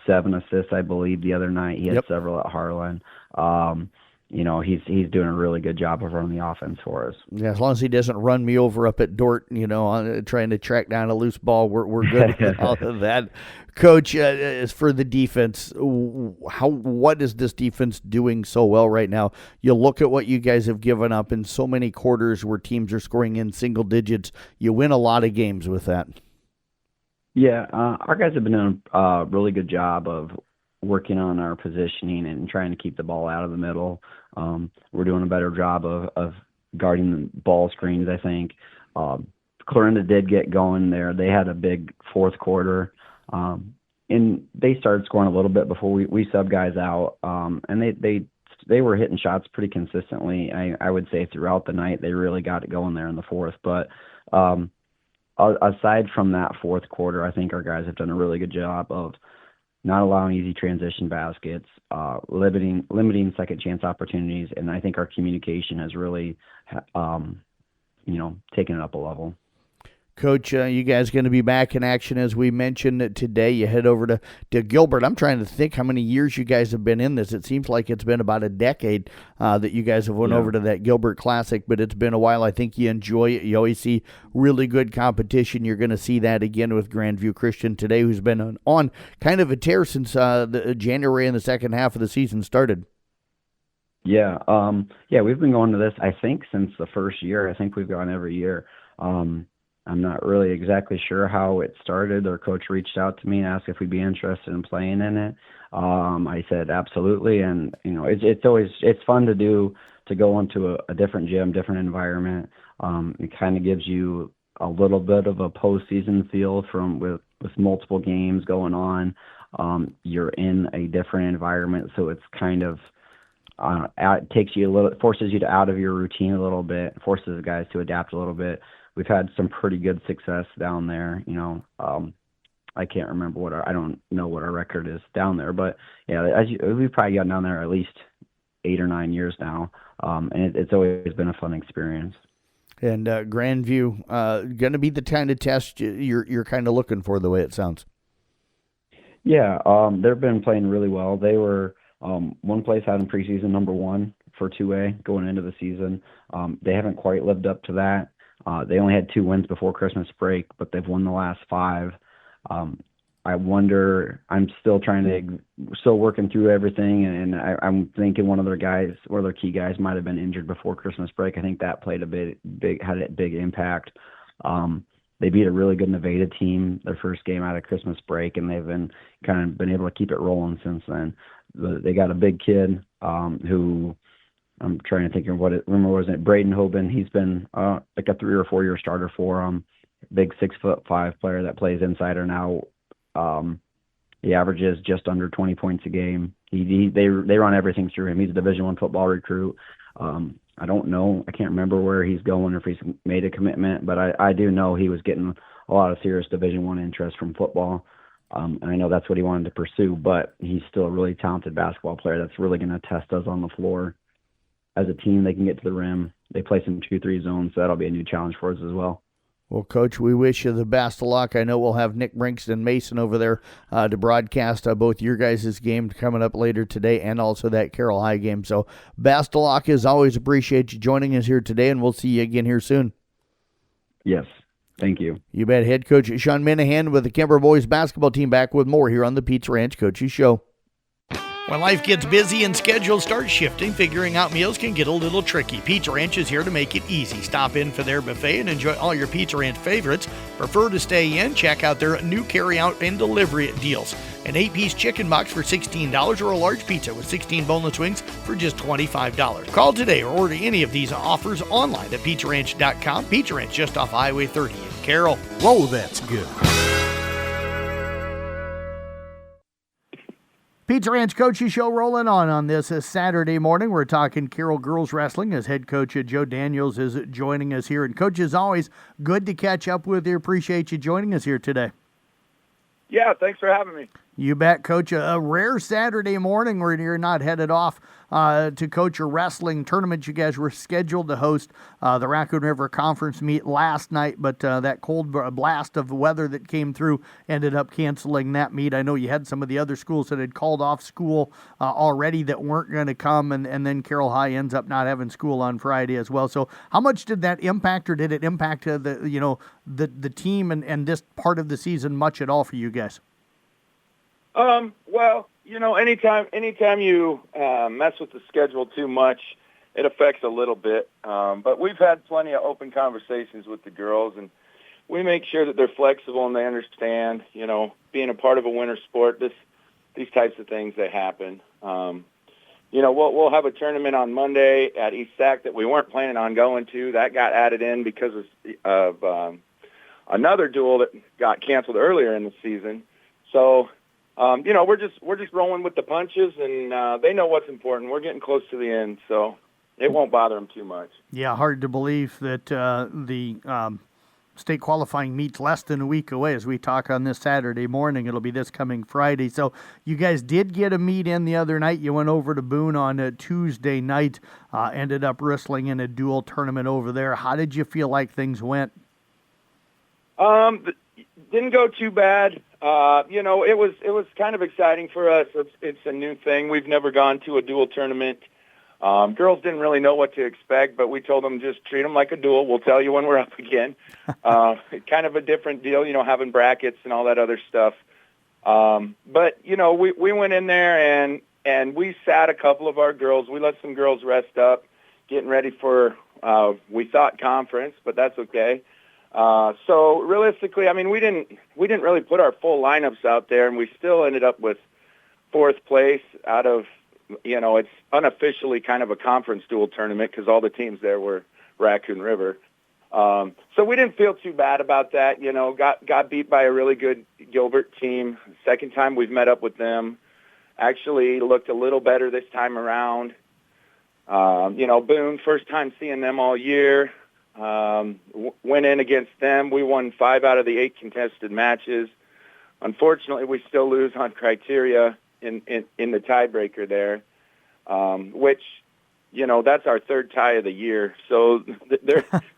7 assists, I believe, the other night. He had several at Harlan. He's doing a really good job of running the offense for us. Yeah, as long as he doesn't run me over up at Dort, trying to track down a loose ball, we're good with all of that. Coach, as for the defense, what is this defense doing so well right now? You look at what you guys have given up in so many quarters where teams are scoring in single digits. You win a lot of games with that. Yeah, our guys have been doing a really good job of working on our positioning and trying to keep the ball out of the middle. We're doing a better job of guarding the ball screens, I think. Clarinda did get going there. They had a big fourth quarter, and they started scoring a little bit before we subbed guys out, and they were hitting shots pretty consistently. I would say throughout the night they really got it going there in the fourth. But aside from that fourth quarter, I think our guys have done a really good job of not allowing easy transition baskets, limiting second chance opportunities, and I think our communication has really, taken it up a level. Coach, you guys going to be back in action as we mentioned today. You head over to Gilbert. I'm trying to think how many years you guys have been in this. It seems like it's been about a decade that you guys have went over to that Gilbert Classic, but it's been a while. I think you enjoy it. You always see really good competition. You're going to see that again with Grandview Christian today, who's been on kind of a tear since the January and the second half of the season started. Yeah, we've been going to this, I think, since the first year. I think we've gone every year. I'm not really exactly sure how it started. Their coach reached out to me and asked if we'd be interested in playing in it. I said absolutely, and it's fun to go into a different gym, different environment. It kind of gives you a little bit of a postseason feel with multiple games going on. You're in a different environment, so it's kind of takes you forces you out of your routine a little bit, forces the guys to adapt a little bit. We've had some pretty good success down there. I can't remember I don't know what our record is down there, but yeah, we've probably gotten down there at least 8 or 9 years now, and it's always been a fun experience. And Grandview, going to be the kind of test you're kind of looking for, the way it sounds. Yeah, they've been playing really well. They were one place had in preseason number 1 for 2A going into the season. They haven't quite lived up to that. They only had 2 wins before Christmas break, but they've won the last 5. I wonder, I'm still working through everything, and I'm thinking one of their key guys might have been injured before Christmas break. I think that played had a big impact. They beat a really good Nevada team their first game out of Christmas break, and they've been able to keep it rolling since then. They got a big kid who, I'm trying to think of Braden Hoban. He's been like a 3 or 4 year starter for him. Big 6'5" player that plays inside or now. He averages just under 20 points a game. They run everything through him. He's a Division I football recruit. I don't know. I can't remember where he's going or if he's made a commitment, but I do know he was getting a lot of serious Division I interest from football. And I know that's what he wanted to pursue, but he's still a really talented basketball player that's really going to test us on the floor. As a team, they can get to the rim. They play some 2-3 zones, so that'll be a new challenge for us as well. Well, Coach, we wish you the best of luck. I know we'll have Nick Brinks and Mason over there to broadcast both your guys' game coming up later today and also that Carroll High game. So best of luck. As always, appreciate you joining us here today, and we'll see you again here soon. Yes, thank you. You bet. Head coach Sean Minahan with the Kemper boys basketball team back with more here on the Pizza Ranch Coaches Show. When life gets busy and schedules start shifting, figuring out meals can get a little tricky. Pizza Ranch is here to make it easy. Stop in for their buffet and enjoy all your Pizza Ranch favorites. Prefer to stay in? Check out their new carry-out and delivery deals. An 8-piece chicken box for $16 or a large pizza with 16 boneless wings for just $25. Call today or order any of these offers online at PizzaRanch.com. Pizza Ranch just off Highway 30 in Carroll. Whoa, that's good. Pizza Ranch Coaches Show rolling on this Saturday morning. We're talking Carroll Girls Wrestling as head coach Joe Daniels is joining us here. And Coach, as always, good to catch up with you. Appreciate you joining us here today. Yeah, thanks for having me. You bet, Coach. A rare Saturday morning where you're not headed off to coach a wrestling tournament. You guys were scheduled to host the Raccoon River Conference meet last night, but that cold blast of weather that came through ended up canceling that meet. I know you had some of the other schools that had called off school already that weren't going to come, and then Carroll High ends up not having school on Friday as well. So how much did that impact, or did it impact the team and this part of the season much at all for you guys? Well, anytime you mess with the schedule too much, it affects a little bit. But we've had plenty of open conversations with the girls, and we make sure that they're flexible and they understand, being a part of a winter sport, these types of things, they happen. We'll have a tournament on Monday at East Sac that we weren't planning on going to. That got added in because of another duel that got canceled earlier in the season. So, we're just rolling with the punches, and they know what's important. We're getting close to the end, so it won't bother them too much. Yeah, hard to believe that the state qualifying meets less than a week away as we talk on this Saturday morning. It'll be this coming Friday. So you guys did get a meet in the other night. You went over to Boone on a Tuesday night, ended up wrestling in a dual tournament over there. How did you feel like things went? Didn't go too bad. It was kind of exciting for us. It's a new thing. We've never gone to a dual tournament. Girls didn't really know what to expect, but we told them just treat them like a duel. We'll tell you when we're up again. Kind of a different deal, having brackets and all that other stuff. But we went in there and we sat a couple of our girls. We let some girls rest up, getting ready for we thought conference, but that's okay. So realistically, we didn't really put our full lineups out there, and we still ended up with fourth place out of, it's unofficially kind of a conference dual tournament because all the teams there were Raccoon River. So we didn't feel too bad about that. Got beat by a really good Gilbert team. Second time we've met up with them. Actually looked a little better this time around. Boone, first time seeing them all year. Went in against them. We won 5 out of the 8 contested matches. Unfortunately, we still lose on criteria in the tiebreaker there, which, that's our third tie of the year. So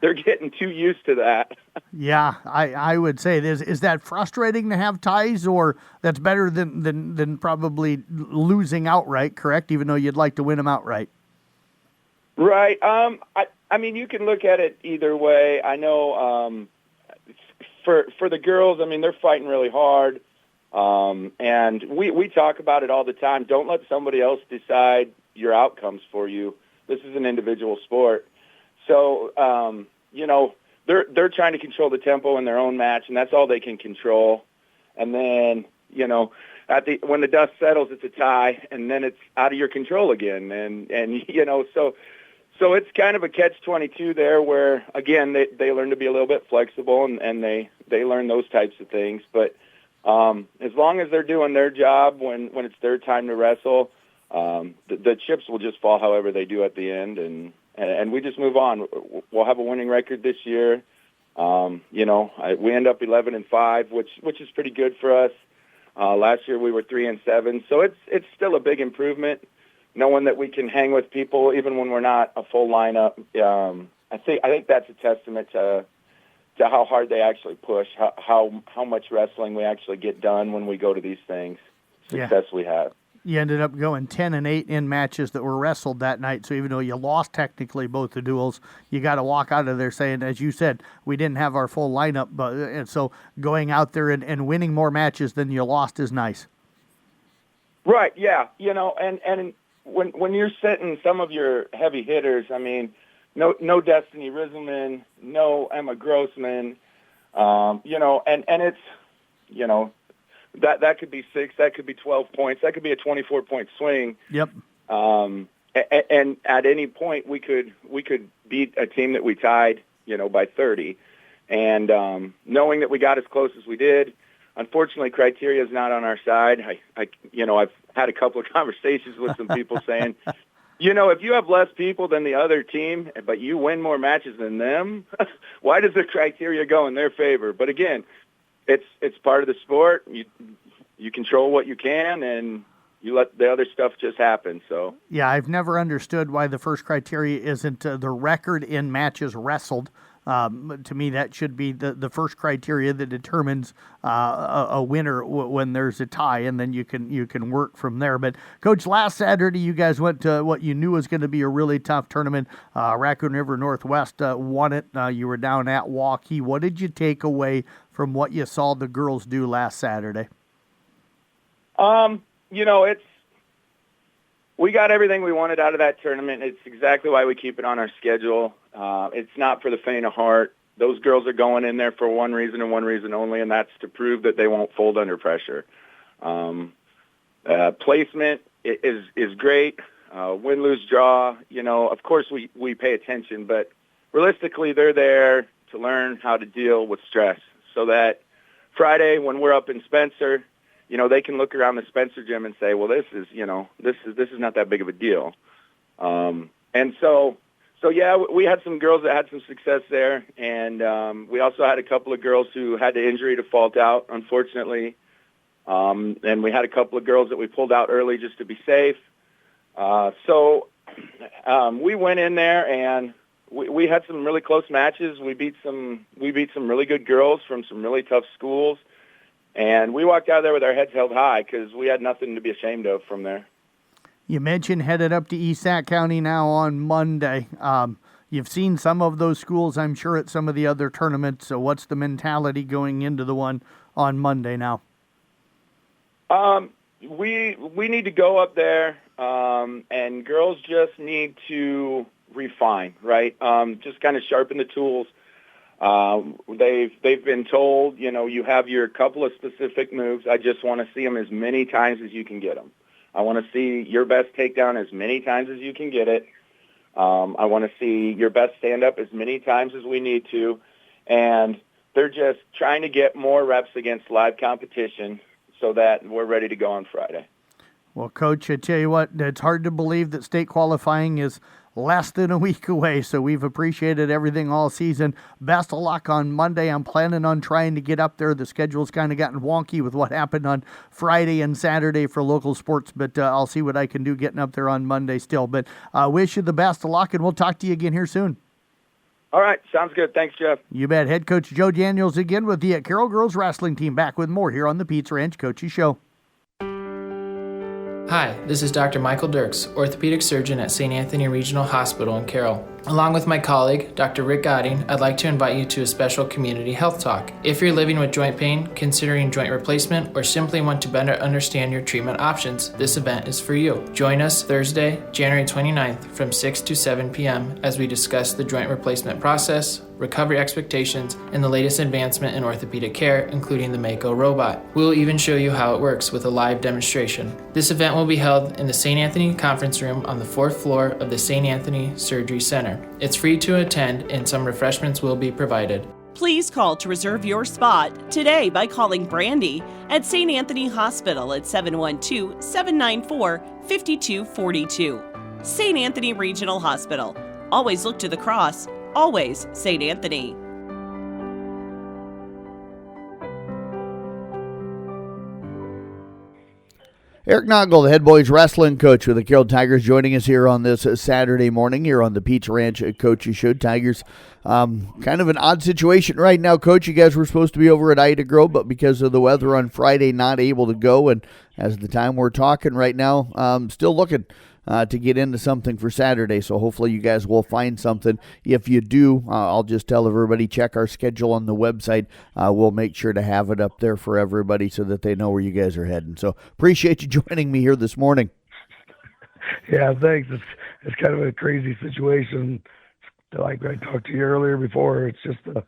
they're getting too used to that. Yeah, I would say is that frustrating to have ties, or that's better than probably losing outright, correct? Even though you'd like to win them outright. Right. You can look at it either way. I know for the girls, they're fighting really hard. And we talk about it all the time. Don't let somebody else decide your outcomes for you. This is an individual sport. So, they're trying to control the tempo in their own match, and that's all they can control. And then, when the dust settles, it's a tie, and then it's out of your control again. And so it's kind of a catch-22 there where, again, they learn to be a little bit flexible, and they learn those types of things. But as long as they're doing their job when it's their time to wrestle, the chips will just fall however they do at the end, and we just move on. We'll have a winning record this year. We end up 11-5, which is pretty good for us. Last year we were 3-7, so it's still a big improvement. Knowing that we can hang with people even when we're not a full lineup, I think that's a testament to how hard they actually push, how much wrestling we actually get done when we go to these things. Success we have. You ended up going 10-8 in matches that were wrestled that night. So even though you lost technically both the duels, you got to walk out of there saying, as you said, we didn't have our full lineup. But and so going out there and winning more matches than you lost is nice. Right, yeah. And when you're sitting some of your heavy hitters, I mean, no Destiny Rizzleman, no Emma Grossman, and it's, that could be 6, that could be 12 points, that could be a 24-point swing. Yep. And at any point we could beat a team that we tied, by 30. And knowing that we got as close as we did, unfortunately, criteria is not on our side. I've had a couple of conversations with some people saying, if you have less people than the other team, but you win more matches than them, why does the criteria go in their favor? But again, it's part of the sport. You control what you can, and you let the other stuff just happen. So yeah, I've never understood why the first criteria isn't the record in matches wrestled. To me, that should be the first criteria that determines a winner when there's a tie, and then you can work from there. But Coach, last Saturday you guys went to what you knew was going to be a really tough tournament. Raccoon River Northwest won it. You were down at Waukee. What did you take away from what you saw the girls do last Saturday? We got everything we wanted out of that tournament. It's exactly why we keep it on our schedule. It's not for the faint of heart. Those girls are going in there for one reason and one reason only, and that's to prove that they won't fold under pressure. Placement is great. Win, lose, draw. Of course we pay attention, but realistically they're there to learn how to deal with stress so that Friday when we're up in Spencer, they can look around the Spencer gym and say, well, this is not that big of a deal. And so yeah, we had some girls that had some success there, and we also had a couple of girls who had the injury to fault out, unfortunately. And we had a couple of girls that we pulled out early just to be safe. So we went in there and we had some really close matches. We beat some really good girls from some really tough schools. And we walked out of there with our heads held high because we had nothing to be ashamed of from there. You mentioned headed up to East Sac County now on Monday. You've seen some of those schools, I'm sure, at some of the other tournaments. So what's the mentality going into the one on Monday now? We need to go up there, and girls just need to refine, right? Just kind of sharpen the tools. They've been told, you have your couple of specific moves. I just want to see them as many times as you can get them. I want to see your best takedown as many times as you can get it. I want to see your best stand-up as many times as we need to. And they're just trying to get more reps against live competition so that we're ready to go on Friday. Well, Coach, I tell you what, it's hard to believe that state qualifying is less than a week away, so we've appreciated everything all season. Best of luck on Monday. I'm planning on trying to get up there. The schedule's kind of gotten wonky with what happened on Friday and Saturday for local sports, but I'll see what I can do getting up there on Monday still. But wish you the best of luck, and we'll talk to you again here soon. All right, sounds good. Thanks, Jeff. You bet. Head Coach Joe Daniels again with the Carroll Girls Wrestling Team, back with more here on the Pizza Ranch Coaches Show. Hi, this is Dr. Michael Dirks, orthopedic surgeon at St. Anthony Regional Hospital in Carroll. Along with my colleague, Dr. Rick Godding, I'd like to invite you to a special community health talk. If you're living with joint pain, considering joint replacement, or simply want to better understand your treatment options, this event is for you. Join us Thursday, January 29th from 6 to 7 p.m. as we discuss the joint replacement process, recovery expectations, and the latest advancement in orthopedic care, including the Mako robot. We'll even show you how it works with a live demonstration. This event will be held in the St. Anthony Conference Room on the 4th floor of the St. Anthony Surgery Center. It's free to attend, and some refreshments will be provided. Please call to reserve your spot today by calling Brandy at St. Anthony Hospital at 712-794-5242. St. Anthony Regional Hospital. Always look to the cross. Always St. Anthony. Eric Noggle, the head boys wrestling coach with the Carroll Tigers, joining us here on this Saturday morning here on the Pizza Ranch Coaches Show. Tigers, kind of an odd situation right now, Coach. You guys were supposed to be over at Ida Grove, but because of the weather on Friday, not able to go. And as the time we're talking right now, still looking to get into something for Saturday. So hopefully you guys will find something. If you do, I'll just tell everybody, check our schedule on the website. We'll make sure to have it up there for everybody so that they know where you guys are heading. So appreciate you joining me here this morning. Yeah, thanks. It's kind of a crazy situation. Like I talked to you earlier before, it's just the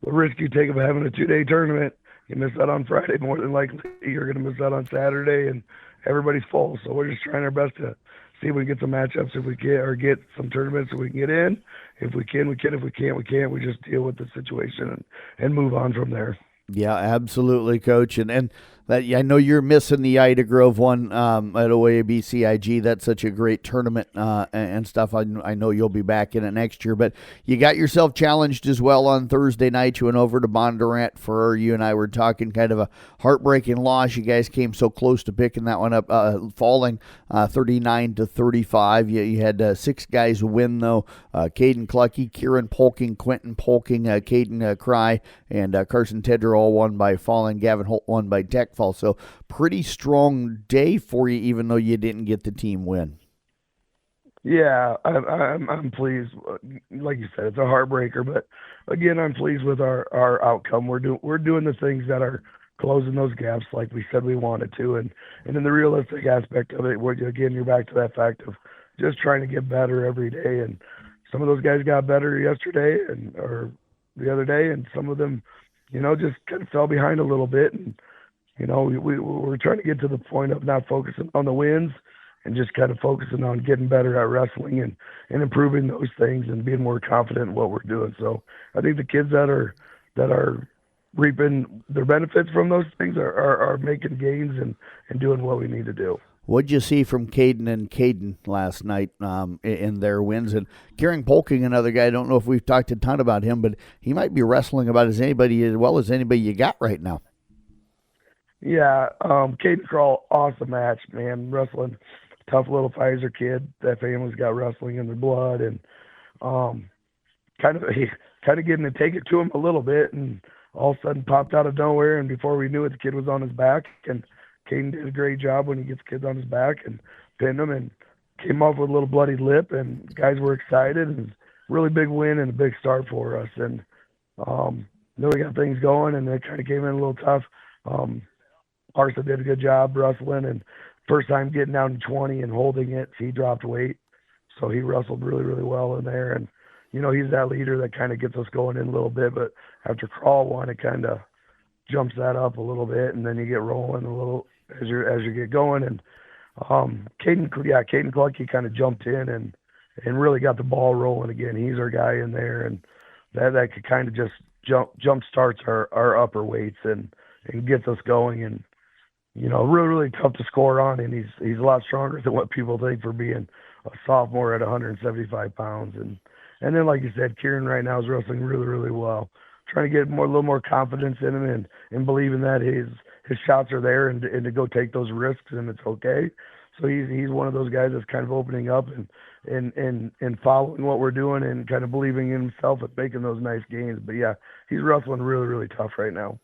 risk you take of having a 2-day tournament. You miss out on Friday, more than likely you're going to miss out on Saturday, and everybody's full. So we're just trying our best to see if we can get some matchups, if we can, or get some tournaments so we can get in. If we can, we can. If we can't, we can't. We just deal with the situation and move on from there. Yeah, absolutely, Coach. And that, I know you're missing the Ida Grove one at OABCIG. That's such a great tournament and stuff. I know you'll be back in it next year. But you got yourself challenged as well on Thursday night. You went over to Bondurant for, you and I were talking, kind of a heartbreaking loss. You guys came so close to picking that one up, falling 39-35. You had 6 guys win, though. Caden Clucky, Kieran Polking, Quentin Polking, Caden Cry, and Carson Tedder all won by falling. Gavin Holt won by tech fall. So pretty strong day for you, even though you didn't get the team win. Yeah, I'm pleased. Like you said, it's a heartbreaker, but again, I'm pleased with our outcome. We're doing the things that are closing those gaps, like we said we wanted to, and in the realistic aspect of it, again, you're back to that fact of just trying to get better every day. And some of those guys got better yesterday or the other day, and some of them, just kind of fell behind a little bit. And we're trying to get to the point of not focusing on the wins and just kind of focusing on getting better at wrestling and improving those things and being more confident in what we're doing. So I think the kids that are reaping their benefits from those things are making gains and doing what we need to do. What'd you see from Caden last night in their wins? And Kieran Polking, another guy, I don't know if we've talked a ton about him, but he might be wrestling about as well as anybody you got right now. Yeah, Caden Crawl, awesome match, man. Wrestling, tough little Pfizer kid. That family's got wrestling in their blood, and kind of getting to take it to him a little bit, and all of a sudden popped out of nowhere, and before we knew it, the kid was on his back, and Caden did a great job when he gets kids on his back and pinned them and came off with a little bloody lip, and guys were excited, and really big win and a big start for us. And then we got things going, and it kind of came in a little tough. Arsa did a good job wrestling, and first time getting down to 20 and holding it. He dropped weight, so he wrestled really, really well in there. And, he's that leader that kind of gets us going in a little bit, but after Crawl one, it kind of jumps that up a little bit, and then you get rolling a little as you get going. And Caden Clucky kind of jumped in and really got the ball rolling again. He's our guy in there, and that could kind of just jump starts our upper weights and gets us going. And really, really tough to score on, and he's a lot stronger than what people think for being a sophomore at 175 pounds. And then, like you said, Kieran right now is wrestling really, really well. Trying to get a little more confidence in him and believing that his shots are there and to go take those risks, and it's okay. So he's one of those guys that's kind of opening up and following what we're doing and kind of believing in himself and making those nice gains. But yeah, he's wrestling really, really tough right now.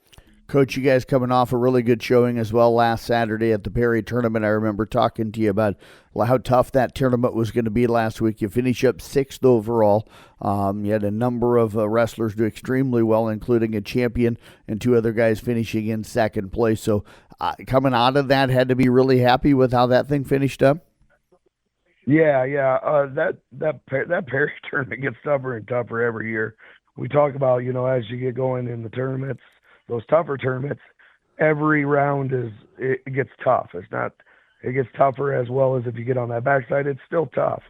Coach, you guys coming off a really good showing as well last Saturday at the Perry tournament. I remember talking to you about how tough that tournament was going to be last week. You finished up 6th overall. You had a number of wrestlers do extremely well, including a champion and 2 other guys finishing in 2nd place. So coming out of that, had to be really happy with how that thing finished up. Yeah. That Perry tournament gets tougher and tougher every year. We talk about, as you get going in the tournaments, those tougher tournaments, every round it gets tough. It gets tougher as well as if you get on that backside, it's still tough.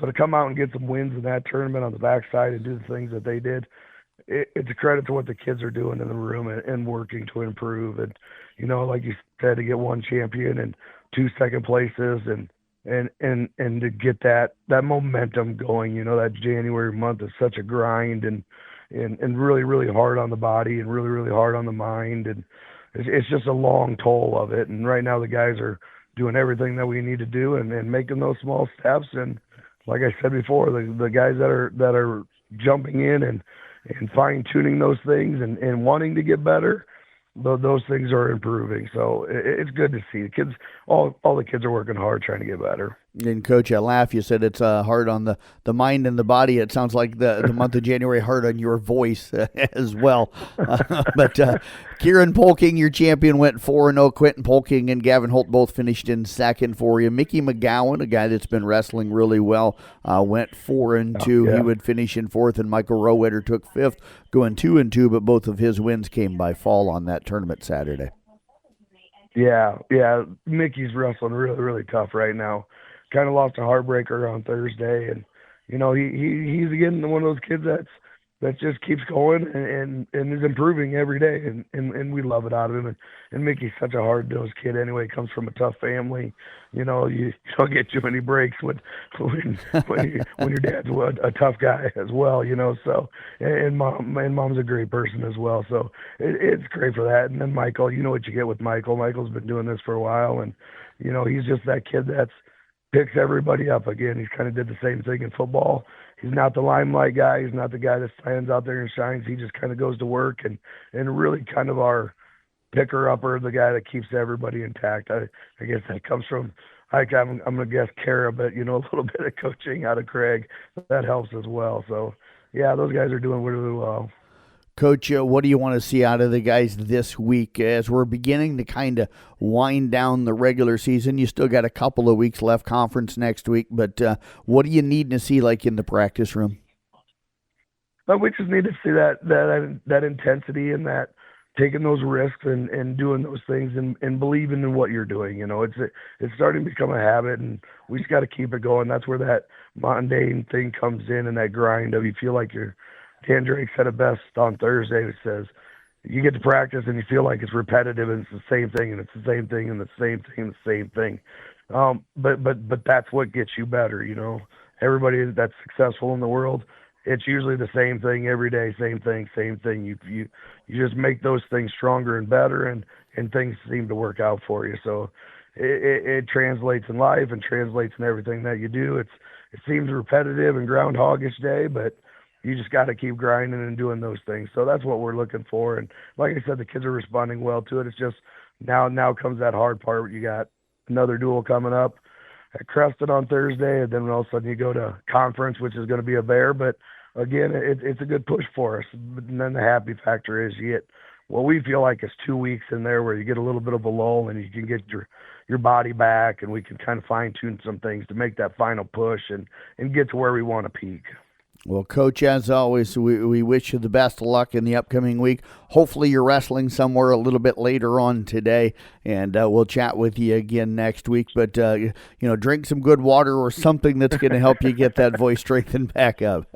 So to come out and get some wins in that tournament on the backside and do the things that they did, it's a credit to what the kids are doing in the room and working to improve. And, like you said, to get 1 champion and 2 second places and to get that momentum going, that January month is such a grind and really, really hard on the body and really, really hard on the mind. And it's just a long toll of it. And right now the guys are doing everything that we need to do and making those small steps. And like I said before, the guys that are jumping in and fine tuning those things and wanting to get better, those things are improving. So it's good to see the kids. All the kids are working hard trying to get better. And Coach, I laugh. You said it's hard on the mind and the body. It sounds like the month of January hard on your voice as well. But Kieran Polking, your champion, went 4-0. Quentin Polking and Gavin Holt both finished in second for you. Mickey McGowan, a guy that's been wrestling really well, went 4-2. Yeah. He would finish in fourth, and Michael Rowetter took fifth, going 2-2. But both of his wins came by fall on that tournament Saturday. Yeah. Mickey's wrestling really, really tough right now. Kind of lost a heartbreaker on Thursday, and he's again one of those kids that just keeps going and is improving every day, and we love it out of him. And Mickey's such a hard-nosed kid anyway. Comes from a tough family. You don't get too many breaks when your dad's a tough guy as well. So and mom's a great person as well. So it's great for that. And then Michael, you know what you get with Michael. Michael's been doing this for a while, and he's just that kid that's picks everybody up again. He's kind of did the same thing in football. He's not the limelight guy. He's not the guy that stands out there and shines. He just kind of goes to work and really kind of our picker-upper, the guy that keeps everybody intact. I guess that comes from, I'm going to guess Kara, but, a little bit of coaching out of Craig. That helps as well. So, yeah, those guys are doing really well. Coach, what do you want to see out of the guys this week as we're beginning to kind of wind down the regular season? You still got a couple of weeks left, conference next week, but what do you need to see like in the practice room? We just need to see that intensity and that taking those risks and doing those things and believing in what you're doing. It's starting to become a habit, and we just got to keep it going. That's where that mundane thing comes in, and that grind of you feel like you're. Dan Drake said it best on Thursday. It says, you get to practice and you feel like it's repetitive and it's the same thing and it's the same thing and the same thing and the same thing. But that's what gets you better. Everybody that's successful in the world, it's usually the same thing every day, same thing. You just make those things stronger and better, and things seem to work out for you. So it translates in life and translates in everything that you do. It seems repetitive and groundhogish day, but you just got to keep grinding and doing those things. So that's what we're looking for. And like I said, the kids are responding well to it. It's just now comes that hard part where you got another duel coming up at Creston on Thursday, and then all of a sudden you go to conference, which is going to be a bear. But again, it's a good push for us. And then the happy factor is you get what we feel like is 2 weeks in there where you get a little bit of a lull and you can get your body back, and we can kind of fine tune some things to make that final push and get to where we want to peak. Well, Coach, as always, we wish you the best of luck in the upcoming week. Hopefully you're wrestling somewhere a little bit later on today, and we'll chat with you again next week. But, drink some good water or something that's going to help you get that voice strengthened back up.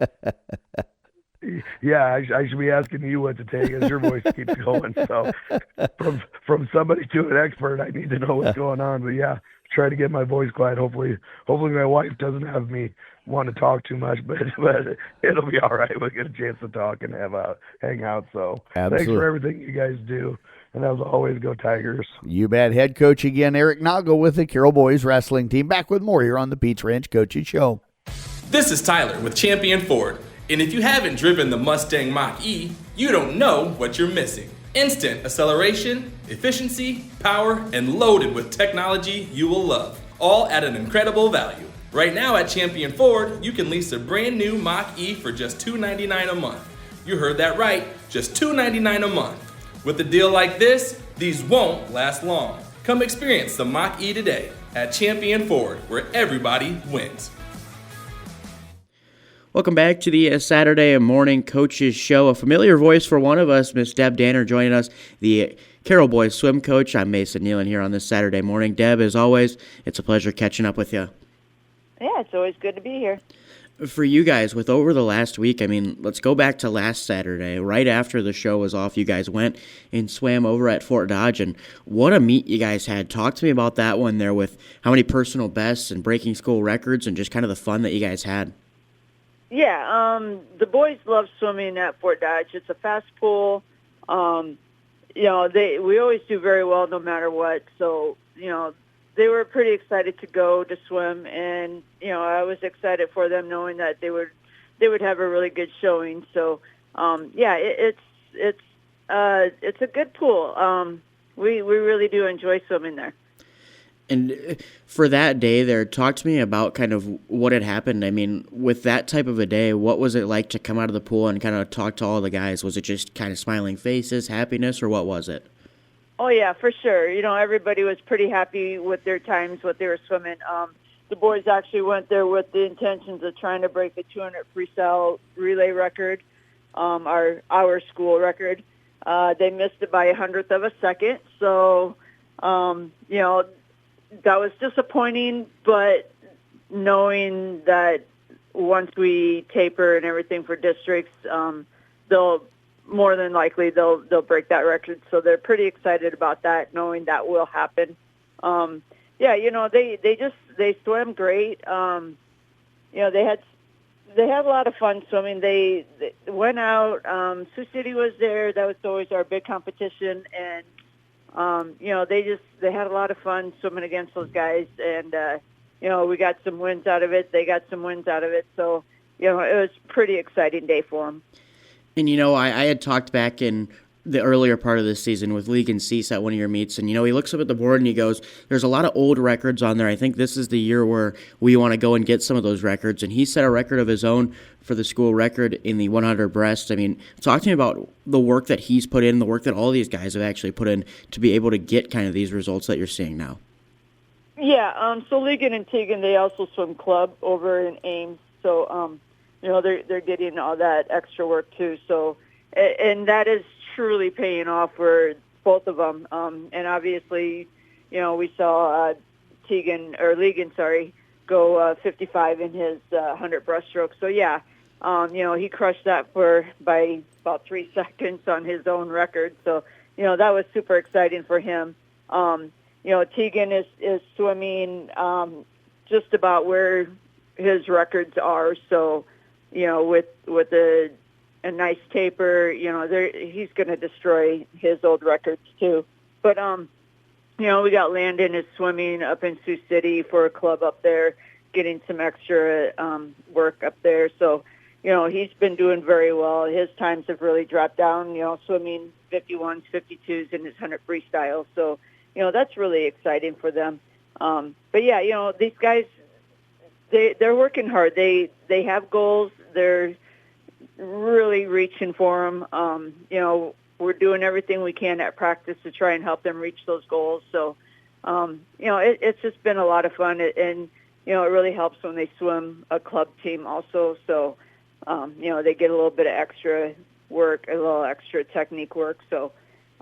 Yeah, I should be asking you what to take as your voice keeps going. So from somebody to an expert, I need to know what's going on. But, yeah, try to get my voice quiet. Hopefully my wife doesn't have me want to talk too much, but it'll be all right. We'll get a chance to talk and hang out. So Absolutely. Thanks for everything you guys do. And as always, go Tigers. You bet. Head coach again, Eric Nago with the Carroll Boys wrestling team. Back with more here on the Pete's Ranch Coaches Show. This is Tyler with Champion Ford. And if you haven't driven the Mustang Mach-E, you don't know what you're missing. Instant acceleration, efficiency, power, and loaded with technology you will love. All at an incredible value. Right now at Champion Ford, you can lease a brand new Mach-E for just $299 a month. You heard that right, just $299 a month. With a deal like this, these won't last long. Come experience the Mach-E today at Champion Ford, where everybody wins. Welcome back to the Saturday Morning Coaches Show. A familiar voice for one of us, Miss Deb Danner, joining us, the Carroll Boys swim coach. I'm Mason Nealon here on this Saturday morning. Deb, as always, it's a pleasure catching up with you. Yeah, it's always good to be here. For you guys, with over the last week, let's go back to last Saturday. Right after the show was off, you guys went and swam over at Fort Dodge, and what a meet you guys had. Talk to me about that one there with how many personal bests and breaking school records and just kind of the fun that you guys had. Yeah, the boys love swimming at Fort Dodge. It's a fast pool. We always do very well no matter what. So, they were pretty excited to go to swim, and I was excited for them, knowing that they would have a really good showing. So, it's a good pool. We really do enjoy swimming there. And for that day there, talk to me about kind of what had happened. I mean, with that type of a day, what was it like to come out of the pool and kind of talk to all the guys? Was it just kind of smiling faces, happiness, or what was it? Oh, yeah, for sure. Everybody was pretty happy with their times, what they were swimming. The boys actually went there with the intentions of trying to break the 200 freestyle relay record, our school record. They missed it by 100th of a second. So, that was disappointing, but knowing that once we taper and everything for districts, they'll more than likely they'll break that record. So they're pretty excited about that, knowing that will happen. They swam great. They had a lot of fun swimming. They went out. Sioux City was there. That was always our big competition, and they had a lot of fun swimming against those guys, and we got some wins out of it. They got some wins out of it. So it was a pretty exciting day for them. And I had talked back in the earlier part of this season with Legan Cease at one of your meets, and he looks up at the board and he goes, there's a lot of old records on there. I think this is the year where we want to go and get some of those records. And he set a record of his own for the school record in the 100 breast. I mean, talk to me about the work that he's put in, the work that all these guys have actually put in to be able to get kind of these results that you're seeing now. Yeah, so Legan and Tegan, they also swim club over in Ames. So, they're getting all that extra work too. So, and that is truly paying off for both of them. And obviously, we saw Legan, go 55 in his 100 breaststroke. So yeah, he crushed that by about 3 seconds on his own record. So, that was super exciting for him. Tegan is swimming just about where his records are. So, with a nice taper, he's going to destroy his old records too. But, we got Landon is swimming up in Sioux City for a club up there, getting some extra work up there. So, he's been doing very well. His times have really dropped down, swimming 51s, 52s in his 100 freestyle. So, that's really exciting for them. But yeah, these guys, they're working hard. They have goals. They're really reaching for them. We're doing everything we can at practice to try and help them reach those goals. So, it's just been a lot of fun, and it really helps when they swim a club team also. So, they get a little bit of extra work, a little extra technique work. So,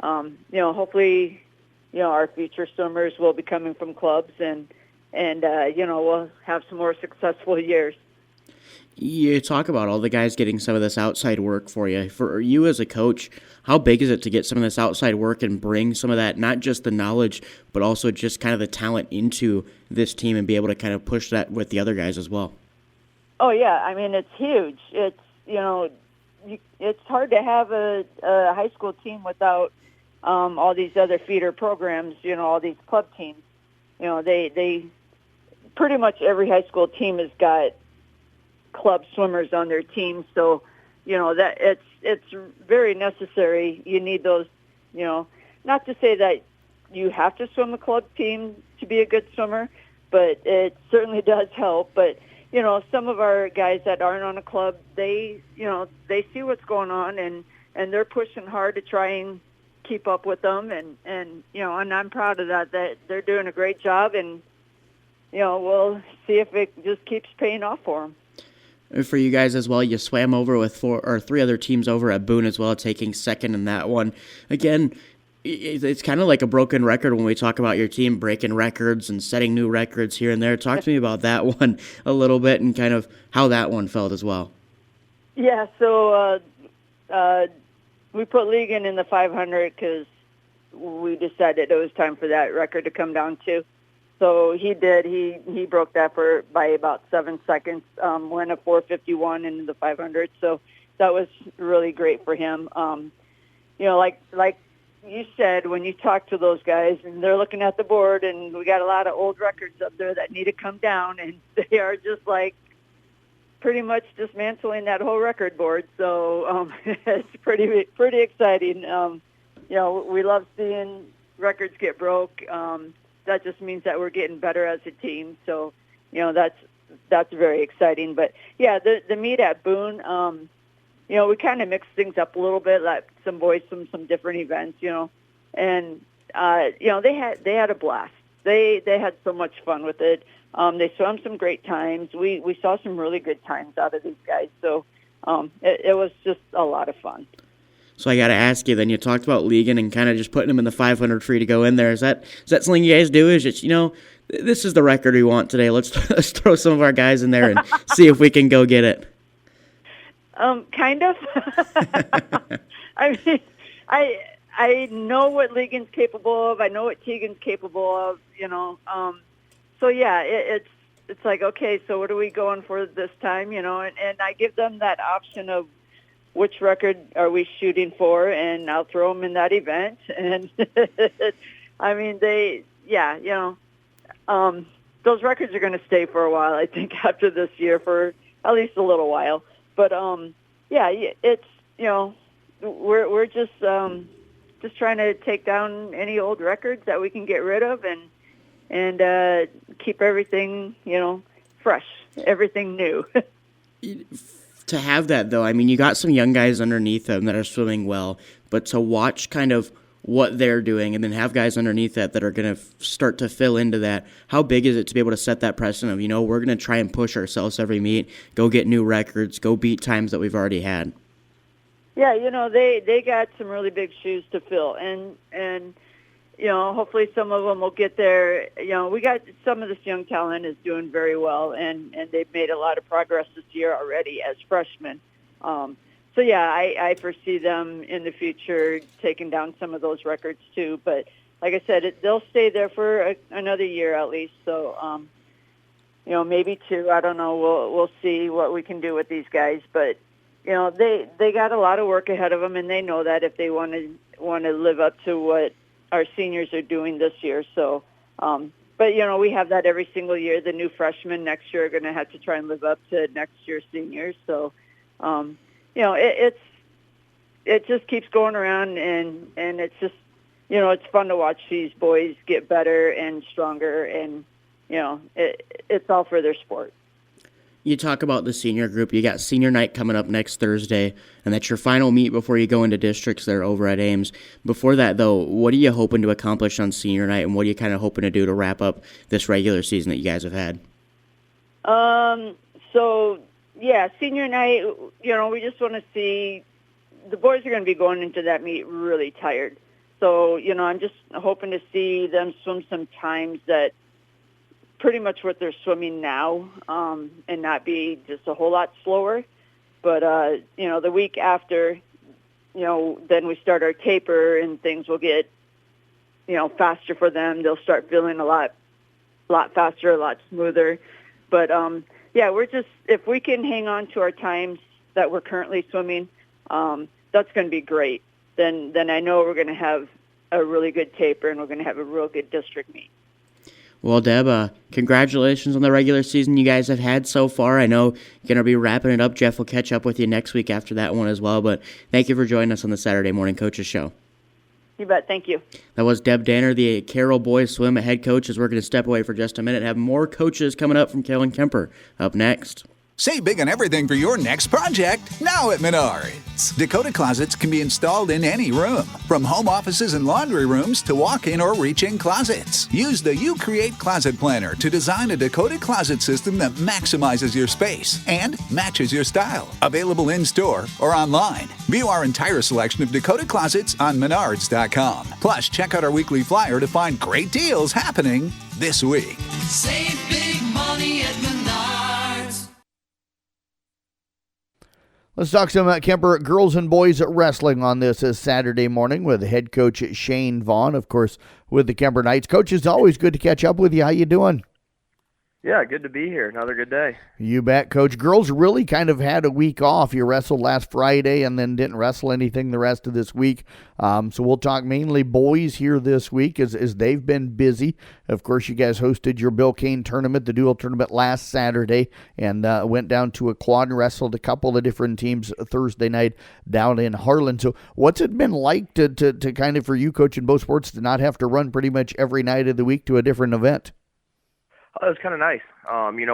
hopefully, our future swimmers will be coming from clubs, and we'll have some more successful years. You talk about all the guys getting some of this outside work for you. For you as a coach, how big is it to get some of this outside work and bring some of that, not just the knowledge, but also just kind of the talent into this team and be able to kind of push that with the other guys as well? Oh, yeah. I mean, it's huge. It's, it's hard to have a high school team without all these other feeder programs, all these club teams. They pretty much every high school team has got club swimmers on their team. So, that it's very necessary. You need those, not to say that you have to swim a club team to be a good swimmer, but it certainly does help. But, some of our guys that aren't on a club, they see what's going on, and they're pushing hard to try and keep up with them. And I'm proud of that they're doing a great job, and, we'll see if it just keeps paying off for them. For you guys as well, you swam over with 3 other teams over at Boone as well, taking second in that one. Again, it's kind of like a broken record when we talk about your team breaking records and setting new records here and there. Talk to me about that one a little bit and kind of how that one felt as well. Yeah, so we put Legan in the 500 because we decided it was time for that record to come down too. So he did. He broke that by about 7 seconds, went a 4:51 into the 500. So that was really great for him. Like you said, when you talk to those guys and they're looking at the board, and we got a lot of old records up there that need to come down, and they are just like pretty much dismantling that whole record board. So it's pretty exciting. We love seeing records get broke. that just means that we're getting better as a team. So, that's very exciting. But yeah, the meet at Boone, we kind of mixed things up a little bit, like some boys from some different events, and they had a blast. They had so much fun with it. They swam some great times. We saw some really good times out of these guys. So it was just a lot of fun. So I got to ask you then, you talked about Legan and kind of just putting them in the 500 free to go in there. Is that something you guys do? Is just, this is the record we want today. Let's throw some of our guys in there and see if we can go get it. Kind of. I mean, I know what Legan's capable of. I know what Tegan's capable of, So yeah, it's like, okay, so what are we going for this time, and I give them that option of which record are we shooting for, and I'll throw them in that event. And I mean, those records are going to stay for a while, I think, after this year, for at least a little while. But it's, we're just trying to take down any old records that we can get rid of and keep everything, fresh, everything new. To have that, though, I mean, you got some young guys underneath them that are swimming well, but to watch kind of what they're doing and then have guys underneath that are going to start to fill into that, how big is it to be able to set that precedent of, we're going to try and push ourselves every meet, go get new records, go beat times that we've already had? Yeah, they got some really big shoes to fill, and hopefully some of them will get there. We got some of this young talent is doing very well, and they've made a lot of progress this year already as freshmen. So yeah, I foresee them in the future taking down some of those records too. But like I said, they'll stay there for another year at least. So maybe two. I don't know. We'll see what we can do with these guys, but. They got a lot of work ahead of them, and they know that if they want to live up to what our seniors are doing this year. So, but we have that every single year. The new freshmen next year are going to have to try and live up to next year's seniors. So, it just keeps going around, and it's just it's fun to watch these boys get better and stronger, and it's all for their sport. You talk about the senior group. You got senior night coming up next Thursday, and that's your final meet before you go into districts there over at Ames. Before that, though, what are you hoping to accomplish on senior night, and what are you kind of hoping to do to wrap up this regular season that you guys have had? So, yeah, senior night, we just want to see the boys are going to be going into that meet really tired. So, I'm just hoping to see them swim some times that pretty much what they're swimming now, and not be just a whole lot slower. But, the week after, then we start our taper and things will get, faster for them. They'll start feeling a lot faster, a lot smoother. But, we're just, if we can hang on to our times that we're currently swimming, that's going to be great. Then I know we're going to have a really good taper and we're going to have a real good district meet. Well, Deb, congratulations on the regular season you guys have had so far. I know you're going to be wrapping it up. Jeff will catch up with you next week after that one as well. But thank you for joining us on the Saturday Morning Coaches Show. You bet. Thank you. That was Deb Danner, the Carroll boys swim head coach, as we're going to step away for just a minute and have more coaches coming up from Kellen Kemper up next. Save big on everything for your next project now at Menards. Dakota closets can be installed in any room, from home offices and laundry rooms to walk-in or reach-in closets. Use the You Create Closet Planner to design a Dakota closet system that maximizes your space and matches your style. Available in-store or online. View our entire selection of Dakota closets on Menards.com. Plus, check out our weekly flyer to find great deals happening this week. Save big money at Menards. Let's talk some Kemper girls and boys wrestling on this Saturday morning with head coach Shane Vaughn, of course, with the Kemper Knights. Coach, it's always good to catch up with you. How you doing? Yeah, good to be here. Another good day. You bet, Coach. Girls really kind of had a week off. You wrestled last Friday and then didn't wrestle anything the rest of this week. So we'll talk mainly boys here this week as they've been busy. Of course, you guys hosted your Bill Kane tournament, the dual tournament, last Saturday, and went down to a quad and wrestled a couple of different teams Thursday night down in Harlan. So what's it been like to kind of, for you, Coach, in both sports, to not have to run pretty much every night of the week to a different event? It was kind of nice.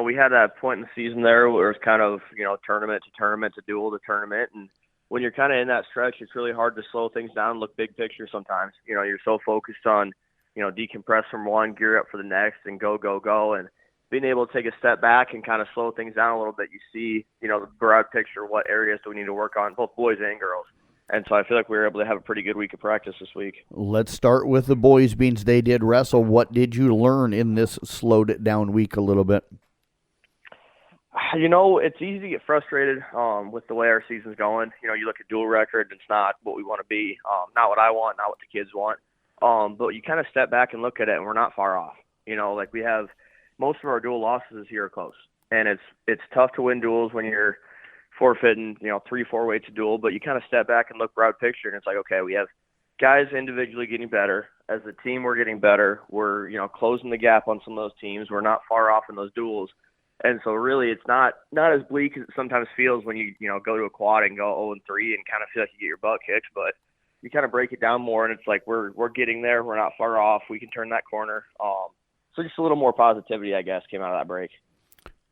We had that point in the season there where it was kind of, tournament to tournament to dual to tournament. And when you're kind of in that stretch, it's really hard to slow things down and look big picture sometimes. You're so focused on, decompress from one, gear up for the next, and go, go, go. And being able to take a step back and kind of slow things down a little bit, you see, the broad picture, what areas do we need to work on, both boys and girls. And so I feel like we were able to have a pretty good week of practice this week. Let's start with the boys, Beans. They did wrestle. What did you learn in this slowed it down week a little bit? It's easy to get frustrated with the way our season's going. You look at dual record, it's not what we want to be, not what I want, not what the kids want. But you kind of step back and look at it, and we're not far off. We have most of our dual losses here are close. And it's tough to win duals when you're forfeiting, 3-4 weights a dual, but you kind of step back and look broad picture, and it's like, okay, we have guys individually getting better. As a team, we're getting better. We're, closing the gap on some of those teams. We're not far off in those duals. And so really it's not as bleak as it sometimes feels when you go to a quad and go 0-3 and kind of feel like you get your butt kicked, but you kind of break it down more, and it's like we're getting there. We're not far off. We can turn that corner. So just a little more positivity, I guess, came out of that break.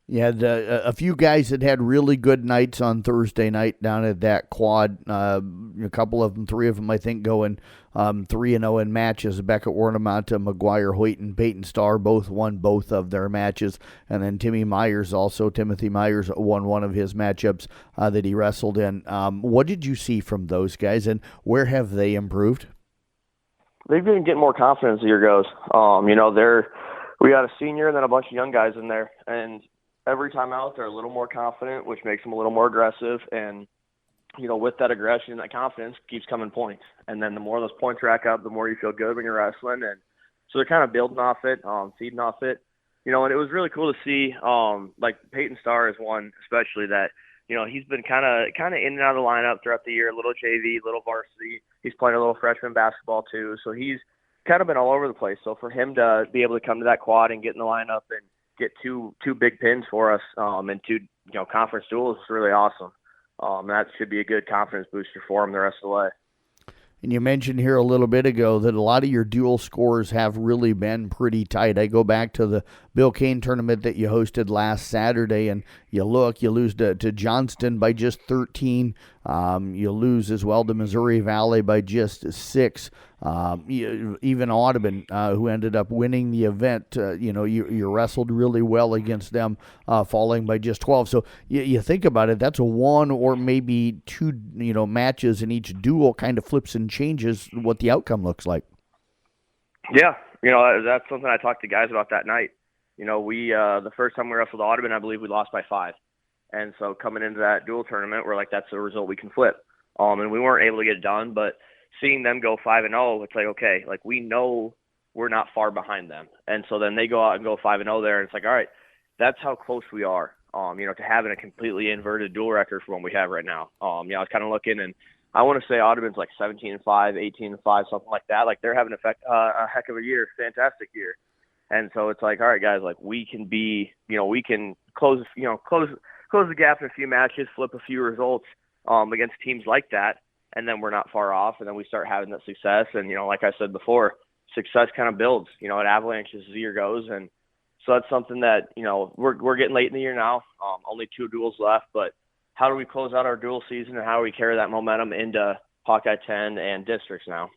You had a few guys that had really good nights on Thursday night down at that quad. A couple of them, 3 of them, I think, going 3-0 in matches. Beckett Ornament, McGuire Hoyt, and Peyton Starr both won both of their matches. And then Timothy Myers won one of his matchups that he wrestled in. What did you see from those guys, and where have they improved? They've been getting more confidence as the year goes. We got a senior and then a bunch of young guys in there, and every time out, they're a little more confident, which makes them a little more aggressive. And, with that aggression and that confidence keeps coming points. And then the more those points rack up, the more you feel good when you're wrestling. And so they're kind of building off it, feeding off it. And it was really cool to see, like Peyton Starr is one especially that, he's been kind of in and out of the lineup throughout the year, a little JV, little varsity. He's playing a little freshman basketball too. So he's kind of been all over the place. So for him to be able to come to that quad and get in the lineup and get two big pins for us and 2 conference duels is really awesome. That should be a good confidence booster for him the rest of the way. And you mentioned here a little bit ago that a lot of your dual scores have really been pretty tight. I go back to the Bill Kane tournament that you hosted last Saturday, and you lose to Johnston by just 13. You lose as well to Missouri Valley by just 6. Even Audubon, who ended up winning the event, you wrestled really well against them, falling by just 12. So you think about it, that's a 1 or maybe 2, matches in each duel kind of flips and changes what the outcome looks like. Yeah, that's something I talked to guys about that night. We the first time we wrestled Audubon, I believe we lost by 5. And so coming into that dual tournament, we're like, that's a result we can flip. And we weren't able to get it done, but seeing them go 5-0, it's like, okay, like we know we're not far behind them. And so then they go out and go 5-0 there, and it's like, all right, that's how close we are, to having a completely inverted dual record for what we have right now. I was kind of looking, and I want to say Audubon's like 17-5, 18-5, something like that. Like they're having a heck of a year, fantastic year. And so it's like, all right, guys, like we can be, we can close the gap in a few matches, flip a few results against teams like that, and then we're not far off, and then we start having that success. And, like I said before, success kind of builds, at Avalanche as the year goes. And so that's something that, we're getting late in the year now, only 2 duels left, but how do we close out our dual season, and how do we carry that momentum into Hawkeye 10 and districts now?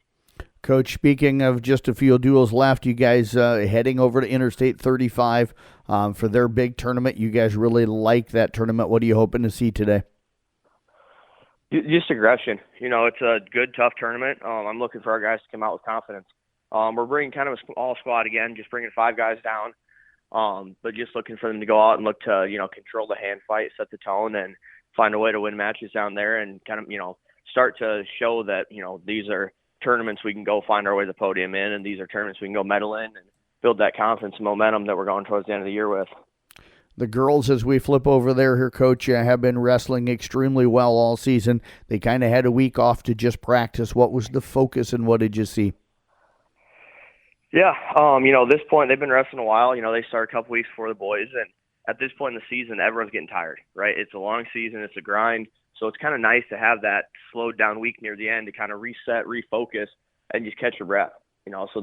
Coach, speaking of just a few duels left, you guys heading over to Interstate 35 for their big tournament. You guys really like that tournament. What are you hoping to see today? Just aggression. It's a good, tough tournament. I'm looking for our guys to come out with confidence. We're bringing kind of a small squad again, just bringing 5 guys down, but just looking for them to go out and look to, control the hand fight, set the tone, and find a way to win matches down there and kind of, start to show that, these are tournaments we can go find our way to the podium in, and these are tournaments we can go medal in and build that confidence and momentum that we're going towards the end of the year with. The girls, as we flip over there, here, Coach, have been wrestling extremely well all season. They kind of had a week off to just practice. What was the focus and what did you see? Yeah, at this point, they've been wrestling a while. They started a couple weeks before the boys, and at this point in the season, everyone's getting tired, right? It's a long season. It's a grind. So it's kind of nice to have that slowed down week near the end to kind of reset, refocus, and just catch your breath. So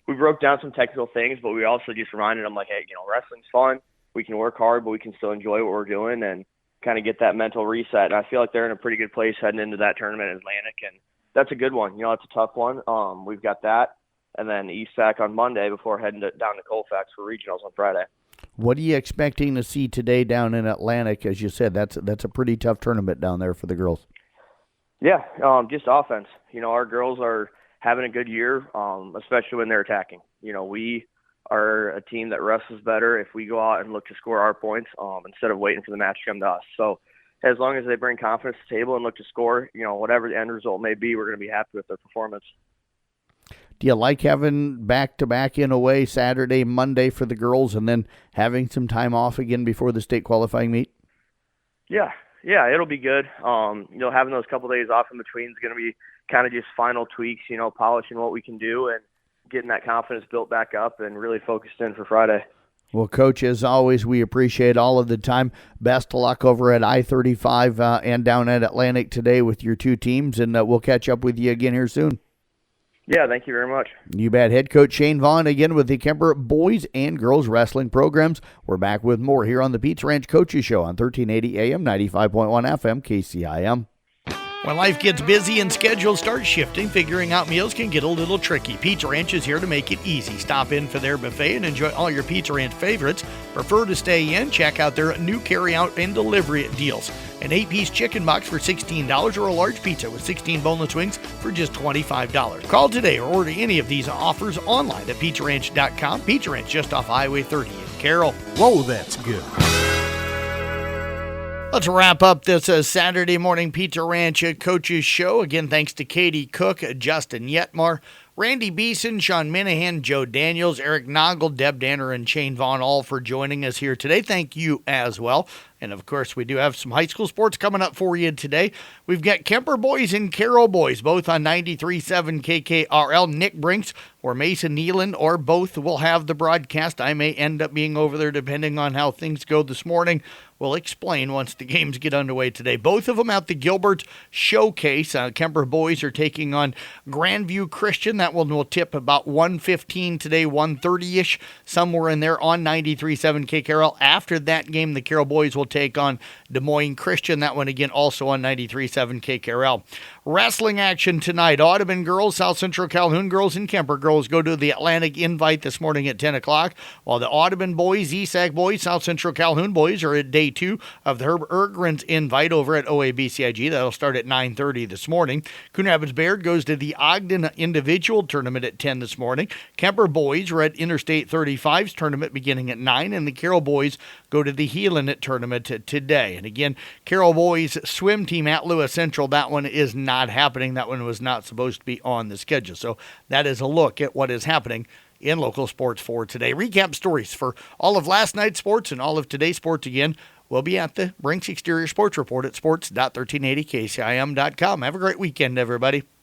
we broke down some technical things, but we also just reminded them, like, hey, wrestling's fun. We can work hard, but we can still enjoy what we're doing and kind of get that mental reset. And I feel like they're in a pretty good place heading into that tournament in Atlantic, and that's a good one. It's a tough one. We've got that, and then ESAC on Monday before heading down to Colfax for regionals on Friday. What are you expecting to see today down in Atlantic? As you said, that's a pretty tough tournament down there for the girls. Yeah, just offense. Our girls are having a good year, especially when they're attacking. We are a team that wrestles better if we go out and look to score our points instead of waiting for the match to come to us. So as long as they bring confidence to the table and look to score, whatever the end result may be, we're going to be happy with their performance. Do you like having back-to-back in a way, Saturday, Monday for the girls, and then having some time off again before the state qualifying meet? Yeah, it'll be good. Having those couple days off in between is going to be kind of just final tweaks, polishing what we can do and getting that confidence built back up and really focused in for Friday. Well, Coach, as always, we appreciate all of the time. Best of luck over at I-35 and down at Atlantic today with your two teams, and we'll catch up with you again here soon. Yeah, thank you very much. You bet. Head coach Shane Vaughn again with the Kemper boys and girls wrestling programs. We're back with more here on the Pizza Ranch Coaches Show on 1380 AM, 95.1 FM, KCIM. When life gets busy and schedules start shifting, figuring out meals can get a little tricky. Pizza Ranch is here to make it easy. Stop in for their buffet and enjoy all your Pizza Ranch favorites. Prefer to stay in? Check out their new carry-out and delivery deals. An 8-piece chicken box for $16 or a large pizza with 16 boneless wings for just $25. Call today or order any of these offers online at PizzaRanch.com. Pizza Ranch just off Highway 30 in Carroll. Whoa, that's good. Let's wrap up this Saturday morning Pizza Ranch Coaches Show. Again, thanks to Katie Cook, Justin Yetmar, Randy Beeson, Sean Minahan, Joe Daniels, Eric Noggle, Deb Danner, and Shane Vaughn, all for joining us here today. Thank you as well. And, of course, we do have some high school sports coming up for you today. We've got Kemper boys and Carroll boys, both on 93.7 KKRL. Nick Brinks or Mason Nealon, or both will have the broadcast. I may end up being over there depending on how things go this morning. We'll explain once the games get underway today. Both of them at the Gilbert Showcase. Kemper boys are taking on Grandview Christian. That one will tip about 1:15 today, 1:30-ish, somewhere in there on 93.7 KKRL. After that game, the Carroll boys will take on Des Moines Christian. That one, again, also on 93.7 KKRL. Wrestling action tonight. Audubon girls, South Central Calhoun girls, and Kemper girls go to the Atlantic Invite this morning at 10 o'clock, while the Audubon boys, ESAC boys, South Central Calhoun boys are at day 2 of the Herb Ergren's Invite over at OABCIG. That'll start at 9:30 this morning. Coon Rapids Bayard goes to the Ogden Individual Tournament at 10 this morning. Kemper boys are at Interstate 35's tournament beginning at 9, and the Carroll boys go to the Heelan tournament today. And again, Carroll boys swim team at Lewis Central, that one is not happening. That one was not supposed to be on the schedule. So that is a look at what is happening in local sports for today. Recap stories for all of last night's sports and all of today's sports again will be at the Brinks Exterior Sports Report at sports.1380kcim.com. Have a great weekend, everybody.